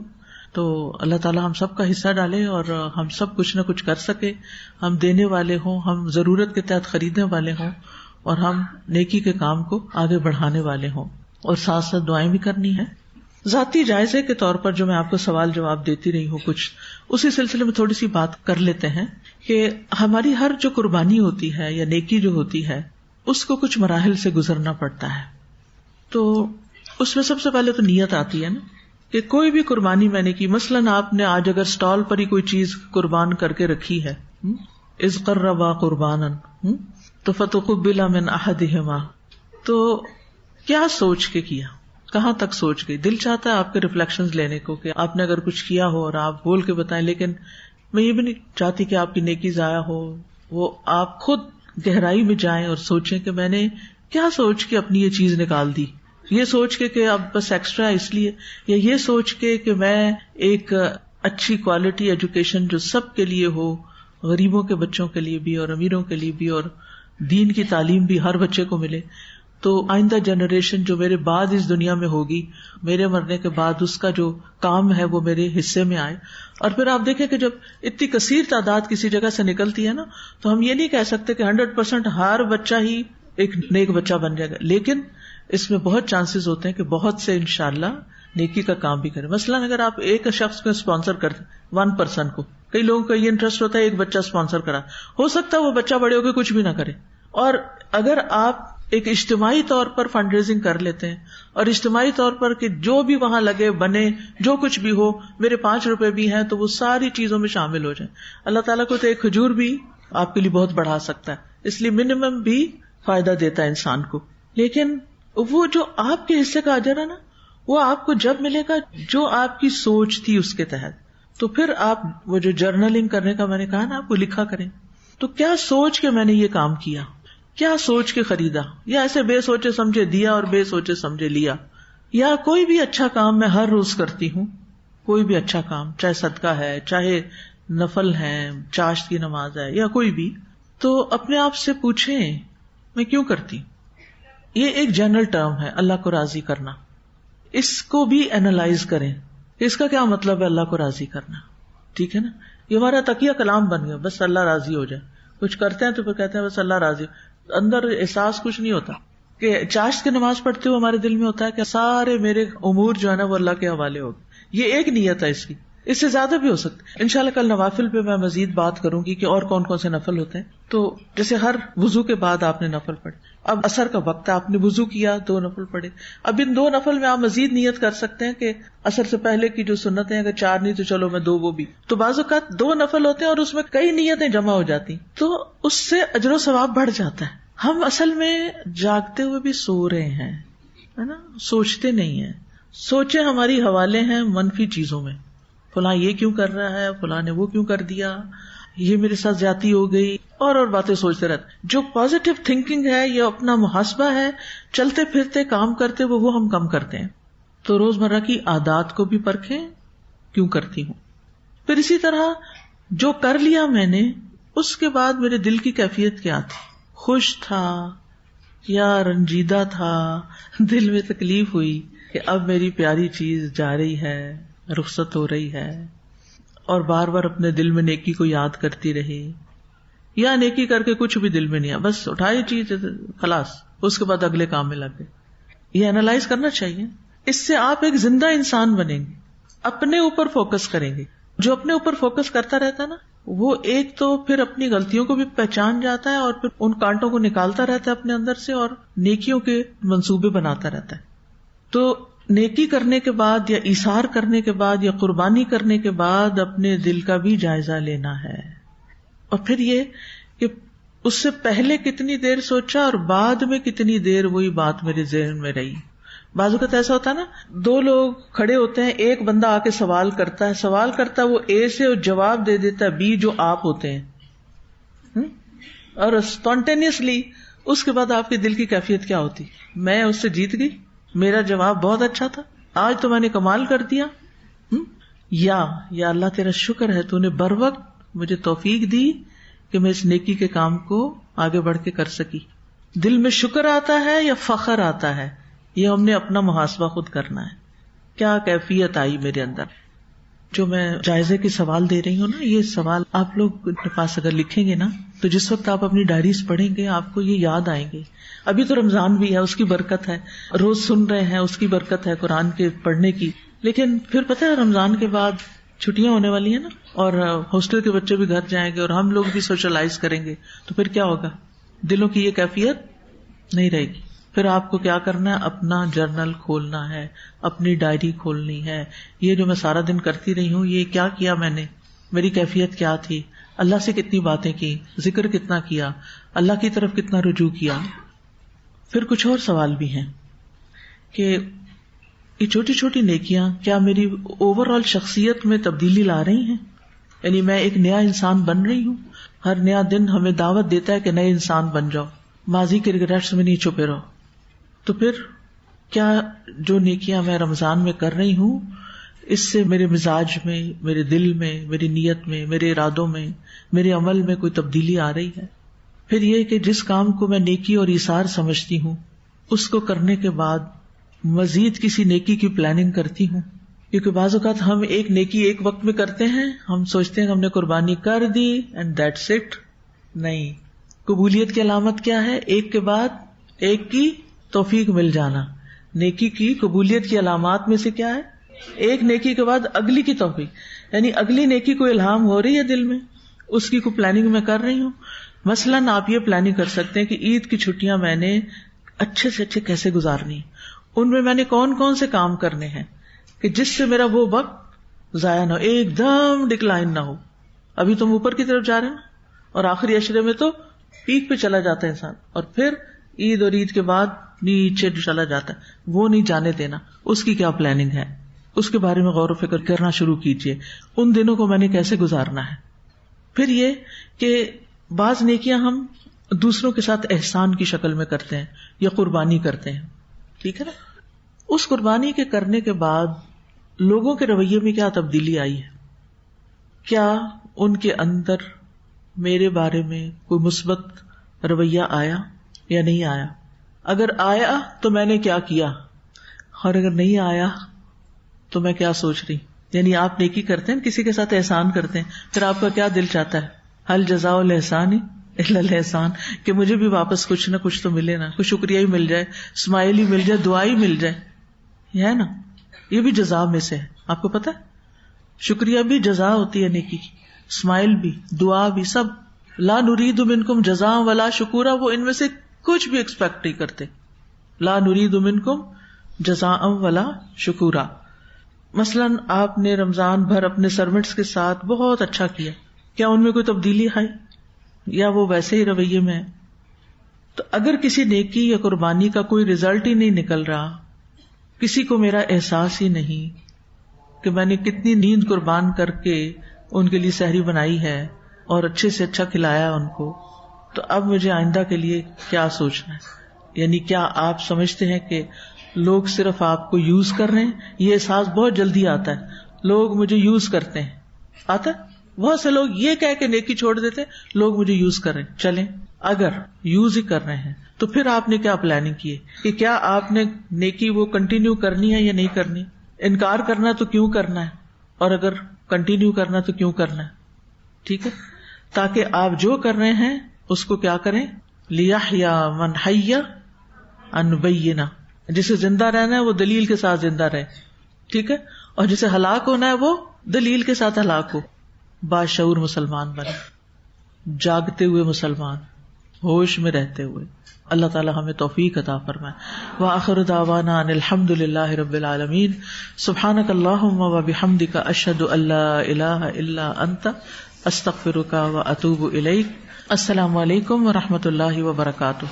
تو اللہ تعالیٰ ہم سب کا حصہ ڈالے اور ہم سب کچھ نہ کچھ کر سکے، ہم دینے والے ہوں، ہم ضرورت کے تحت خریدنے والے ہوں، اور ہم نیکی کے کام کو آگے بڑھانے والے ہوں. اور ساتھ ساتھ دعائیں بھی کرنی ہیں. ذاتی جائزے کے طور پر جو میں آپ کو سوال جواب دیتی رہی ہوں کچھ، اسی سلسلے میں تھوڑی سی بات کر لیتے ہیں کہ ہماری ہر جو قربانی ہوتی ہے یا نیکی جو ہوتی ہے اس کو کچھ مراحل سے گزرنا پڑتا ہے. تو اس میں سب سے پہلے تو نیت آتی ہے نا کہ کوئی بھی قربانی میں نے کی، مثلاً آپ نے آج اگر اسٹال پر ہی کوئی چیز قربان کر کے رکھی ہے، اذ قربا قربانا، تو فتقبل من احدہما، تو کیا سوچ کے کیا، کہاں تک سوچ گئی. دل چاہتا ہے آپ کے ریفلیکشنز لینے کو کہ آپ نے اگر کچھ کیا ہو اور آپ بول کے بتائیں، لیکن میں یہ بھی نہیں چاہتی کہ آپ کی نیکی ضائع ہو. وہ آپ خود گہرائی میں جائیں اور سوچیں کہ میں نے کیا سوچ کے اپنی یہ چیز نکال دی. یہ سوچ کے کہ اب بس ایکسٹرا اس لیے، یا یہ سوچ کے کہ میں ایک اچھی کوالٹی ایجوکیشن جو سب کے لیے ہو، غریبوں کے بچوں کے لیے بھی اور امیروں کے لیے بھی، اور دین کی تعلیم بھی ہر بچے کو ملے، تو آئندہ جنریشن جو میرے بعد اس دنیا میں ہوگی، میرے مرنے کے بعد اس کا جو کام ہے وہ میرے حصے میں آئے. اور پھر آپ دیکھیں کہ جب اتنی کثیر تعداد کسی جگہ سے نکلتی ہے نا، تو ہم یہ نہیں کہہ سکتے کہ 100% ہر بچہ ہی ایک نیک بچہ بن جائے گا، لیکن اس میں بہت چانسز ہوتے ہیں کہ بہت سے انشاءاللہ نیکی کا کام بھی کریں. مثلاً اگر آپ ایک شخص کو اسپانسر کرتے 1% کو، کئی لوگوں کا یہ انٹرسٹ ہوتا ہے ایک بچہ اسپانسر کرا، ہو سکتا ہے وہ بچہ بڑے ہو کے کچھ بھی نہ کرے. اور اگر آپ ایک اجتماعی طور پر فنڈ ریزنگ کر لیتے ہیں اور اجتماعی طور پر کہ جو بھی وہاں لگے بنے، جو کچھ بھی ہو، میرے 5 روپے بھی ہیں تو وہ ساری چیزوں میں شامل ہو جائیں. اللہ تعالیٰ کو تو ایک کھجور بھی آپ کے لیے بہت بڑھا سکتا ہے، اس لیے منیمم بھی فائدہ دیتا ہے انسان کو. لیکن وہ جو آپ کے حصے کا اجر ہے نا، وہ آپ کو جب ملے گا جو آپ کی سوچ تھی اس کے تحت. تو پھر آپ وہ جو جرنلنگ کرنے کا میں نے کہا نا، آپ کو لکھا کریں تو کیا سوچ کے میں نے یہ کام کیا، کیا سوچ کے خریدا، یا ایسے بے سوچے سمجھے دیا اور بے سوچے سمجھے لیا. یا کوئی بھی اچھا کام میں ہر روز کرتی ہوں، کوئی بھی اچھا کام، چاہے صدقہ ہے، چاہے نفل ہے، چاشت کی نماز ہے، یا کوئی بھی، تو اپنے آپ سے پوچھیں میں کیوں کرتی ہوں. یہ ایک جنرل ٹرم ہے اللہ کو راضی کرنا. اس کو بھی اینالائز کریں کہ اس کا کیا مطلب ہے اللہ کو راضی کرنا. ٹھیک ہے نا، یہ ہمارا تقیہ کلام بن گیا، بس اللہ راضی ہو جائے. کچھ کرتے ہیں تو پھر کہتے ہیں بس اللہ راضی، اندر احساس کچھ نہیں ہوتا. کہ چاشت کی نماز پڑھتے ہوئے ہمارے دل میں ہوتا ہے کہ سارے میرے امور جو ہے نا وہ اللہ کے حوالے ہو گئے. یہ ایک نیت ہے اس کی، اس سے زیادہ بھی ہو سکتا ہے. انشاءاللہ کل نوافل پہ میں مزید بات کروں گی کہ اور کون کون سے نفل ہوتے ہیں. تو جیسے ہر وضو کے بعد آپ نے نفل پڑھے، اب عصر کا وقت ہے، آپ نے وضو کیا، 2 نفل پڑھے. اب ان 2 نفل میں آپ مزید نیت کر سکتے ہیں کہ عصر سے پہلے کی جو سنتیں اگر 4 نہیں تو چلو میں 2 وہ بھی. تو بعض اوقات 2 نفل ہوتے ہیں اور اس میں کئی نیتیں جمع ہو جاتی، تو اس سے اجر و ثواب بڑھ جاتا ہے. ہم اصل میں جاگتے ہوئے بھی سو رہے ہیں، ہے نا، سوچتے نہیں ہیں. سوچیں ہماری حوالے ہیں منفی چیزوں میں، فلاں یہ کیوں کر رہا ہے، فلاں نے وہ کیوں کر دیا، یہ میرے ساتھ زیادتی ہو گئی، اور باتیں سوچتے رہتے. جو پازیٹو تھنکنگ ہے، یہ اپنا محاسبہ ہے، چلتے پھرتے کام کرتے وہ ہم کم کرتے ہیں. تو روزمرہ کی عادات کو بھی پرکھیں کیوں کرتی ہوں. پھر اسی طرح جو کر لیا میں نے، اس کے بعد میرے دل کی کیفیت کیا تھی، خوش تھا یا رنجیدہ تھا، دل میں تکلیف ہوئی کہ اب میری پیاری چیز جا رہی ہے، رخصت ہو رہی ہے، اور بار بار اپنے دل میں نیکی کو یاد کرتی رہی، یا نیکی کر کے کچھ بھی دل میں نہیں آیا، بس اٹھائی چیز خلاص، اس کے بعد اگلے کام میں لگ گئے. یہ اینالائز کرنا چاہیے. اس سے آپ ایک زندہ انسان بنیں گے، اپنے اوپر فوکس کریں گے. جو اپنے اوپر فوکس کرتا رہتا ہے نا، وہ ایک تو پھر اپنی غلطیوں کو بھی پہچان جاتا ہے اور پھر ان کانٹوں کو نکالتا رہتا ہے اپنے اندر سے، اور نیکیوں کے منصوبے بناتا رہتا ہے. تو نیکی کرنے کے بعد یا ایثار کرنے کے بعد یا قربانی کرنے کے بعد اپنے دل کا بھی جائزہ لینا ہے. اور پھر یہ کہ اس سے پہلے کتنی دیر سوچا اور بعد میں کتنی دیر وہی بات میرے ذہن میں رہی. بعض اوقات ایسا ہوتا ہے نا، 2 لوگ کھڑے ہوتے ہیں، ایک بندہ آ کے سوال کرتا ہے وہ اے سے اور جواب دے دیتا ہے بی جو آپ ہوتے ہیں، اور اسپونٹینیسلی اس کے بعد آپ کے دل کی کیفیت کیا ہوتی؟ میں اس سے جیت گئی، میرا جواب بہت اچھا تھا، آج تو میں نے کمال کر دیا. یا اللہ تیرا شکر ہے تو نے بر وقت مجھے توفیق دی کہ میں اس نیکی کے کام کو آگے بڑھ کے کر سکی. دل میں شکر آتا ہے یا فخر آتا ہے، یہ ہم نے اپنا محاسبہ خود کرنا ہے. کیا کیفیت آئی میرے اندر؟ جو میں جائزے کے سوال دے رہی ہوں نا، یہ سوال آپ لوگ اپنے پاس اگر لکھیں گے نا، تو جس وقت آپ اپنی ڈائریز پڑھیں گے آپ کو یہ یاد آئیں گے. ابھی تو رمضان بھی ہے، اس کی برکت ہے، روز سن رہے ہیں، اس کی برکت ہے قرآن کے پڑھنے کی. لیکن پھر پتہ ہے رمضان کے بعد چھٹیاں ہونے والی ہیں نا، اور ہاسٹل کے بچے بھی گھر جائیں گے اور ہم لوگ بھی سوشلائز کریں گے، تو پھر کیا ہوگا؟ دلوں کی یہ کیفیت نہیں رہے گی. پھر آپ کو کیا کرنا ہے؟ اپنا جرنل کھولنا ہے، اپنی ڈائری کھولنی ہے. یہ جو میں سارا دن کرتی رہی ہوں، یہ کیا کیا میں نے، میری کیفیت کیا تھی، اللہ سے کتنی باتیں کی، ذکر کتنا کیا، اللہ کی طرف کتنا رجوع کیا. پھر کچھ اور سوال بھی ہیں کہ یہ چھوٹی چھوٹی نیکیاں کیا میری اوور آل شخصیت میں تبدیلی لا رہی ہیں؟ یعنی میں ایک نیا انسان بن رہی ہوں. ہر نیا دن ہمیں دعوت دیتا ہے کہ نئے انسان بن جاؤ، ماضی کے ریگریٹس میں نہیں چھپے رہو. تو پھر کیا جو نیکیاں میں رمضان میں کر رہی ہوں، اس سے میرے مزاج میں، میرے دل میں، میری نیت میں، میرے ارادوں میں، میرے عمل میں کوئی تبدیلی آ رہی ہے. پھر یہ کہ جس کام کو میں نیکی اور ایثار سمجھتی ہوں اس کو کرنے کے بعد مزید کسی نیکی کی پلاننگ کرتی ہوں. کیونکہ بعض اوقات ہم ایک نیکی ایک وقت میں کرتے ہیں، ہم سوچتے ہیں ہم نے قربانی کر دی اینڈ دیٹس اٹ. نہیں، قبولیت کی علامت کیا ہے؟ ایک کے بعد ایک کی توفیق مل جانا. نیکی کی قبولیت کی علامات میں سے کیا ہے؟ ایک نیکی کے بعد اگلی کی توفیق، یعنی اگلی نیکی کو الہام ہو رہی ہے دل میں، اس کی کوئی پلاننگ میں کر رہی ہوں. مثلاً آپ یہ پلاننگ کر سکتے ہیں کہ عید کی چھٹیاں میں نے اچھے سے اچھے کیسے گزارنی، ان میں نے کون کون سے کام کرنے ہیں کہ جس سے میرا وہ وقت ضائع نہ ہو، ایک دم ڈکلائن نہ ہو. ابھی تم اوپر کی طرف جا رہے ہیں اور آخری عشرے میں تو پیک پہ چلا جاتا ہے انسان، اور پھر عید اور عید کے بعد نیچے چلا جاتا ہے. وہ نہیں جانے دینا. اس کی کیا پلاننگ ہے، اس کے بارے میں غور و فکر کرنا شروع کیجیے. ان دنوں کو میں نے کیسے گزارنا ہے. پھر یہ کہ بعض نیکیاں ہم دوسروں کے ساتھ احسان کی شکل میں کرتے ہیں یا قربانی کرتے ہیں، ٹھیک ہے نا. اس قربانی کے کرنے کے بعد لوگوں کے رویے میں کیا تبدیلی آئی ہے؟ کیا ان کے اندر میرے بارے میں کوئی مثبت رویہ آیا یا نہیں آیا؟ اگر آیا تو میں نے کیا کیا، اور اگر نہیں آیا تو میں کیا سوچ رہی. یعنی آپ نیکی کرتے ہیں، کسی کے ساتھ احسان کرتے ہیں، پھر آپ کا کیا دل چاہتا ہے؟ حل جزاء الاحسان الا الاحسان، کہ مجھے بھی واپس کچھ نہ کچھ تو ملے نا، کچھ شکریہ ہی مل جائے، اسمائل ہی مل جائے، دعا ہی مل جائے. یہ ہے نا، یہ بھی جزا میں سے ہے. آپ کو پتا ہے شکریہ بھی جزا ہوتی ہے نیکی کی، اسمائل بھی، دعا بھی، سب. لا نرید منکم جزاء ولا شکورا، وہ ان میں سے کچھ بھی ایکسپیکٹ نہیں کرتے. لا نرید منکم جزاء ولا شکورا. مثلاً آپ نے رمضان بھر اپنے سرونٹس کے ساتھ بہت اچھا کیا، کیا ان میں کوئی تبدیلی آئی یا وہ ویسے ہی رویے میں ہے؟ تو اگر کسی نیکی یا قربانی کا کوئی ریزلٹ ہی نہیں نکل رہا، کسی کو میرا احساس ہی نہیں کہ میں نے کتنی نیند قربان کر کے ان کے لیے سحری بنائی ہے اور اچھے سے اچھا کھلایا ان کو، تو اب مجھے آئندہ کے لیے کیا سوچنا ہے. یعنی کیا آپ سمجھتے ہیں کہ لوگ صرف آپ کو یوز کر رہے ہیں؟ یہ احساس بہت جلدی آتا ہے، لوگ مجھے یوز کرتے ہیں. آتا ہے بہت سے لوگ یہ کہہ کے نیکی چھوڑ دیتے، لوگ مجھے یوز کر رہے ہیں. چلیں، اگر یوز ہی کر رہے ہیں تو پھر آپ نے کیا پلاننگ کی ہے کہ کیا آپ نے نیکی وہ کنٹینیو کرنی ہے یا نہیں کرنی. انکار کرنا تو کیوں کرنا ہے، اور اگر کنٹینیو کرنا تو کیوں کرنا ہے. ٹھیک ہے، تاکہ آپ جو کر رہے ہیں اس کو کیا کریں. لیحیا من حی عن بینہ، جسے زندہ رہنا ہے وہ دلیل کے ساتھ زندہ رہے، ٹھیک ہے، اور جسے ہلاک ہونا ہے وہ دلیل کے ساتھ ہلاک ہو. باشعور مسلمان بنے، جاگتے ہوئے مسلمان، ہوش میں رہتے ہوئے. اللہ تعالی ہمیں توفیق عطا فرمائے. وآخر دعوانا ان الحمد للہ رب العالمین. سبحانک اللہم وبحمدک، اشہد ان لا الہ الا انت، استغفرک واتوب الیک. السلام علیکم ورحمۃ اللہ وبرکاتہ.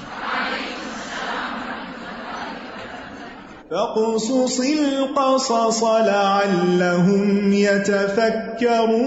فاقصص القصص لعلهم يتفكرون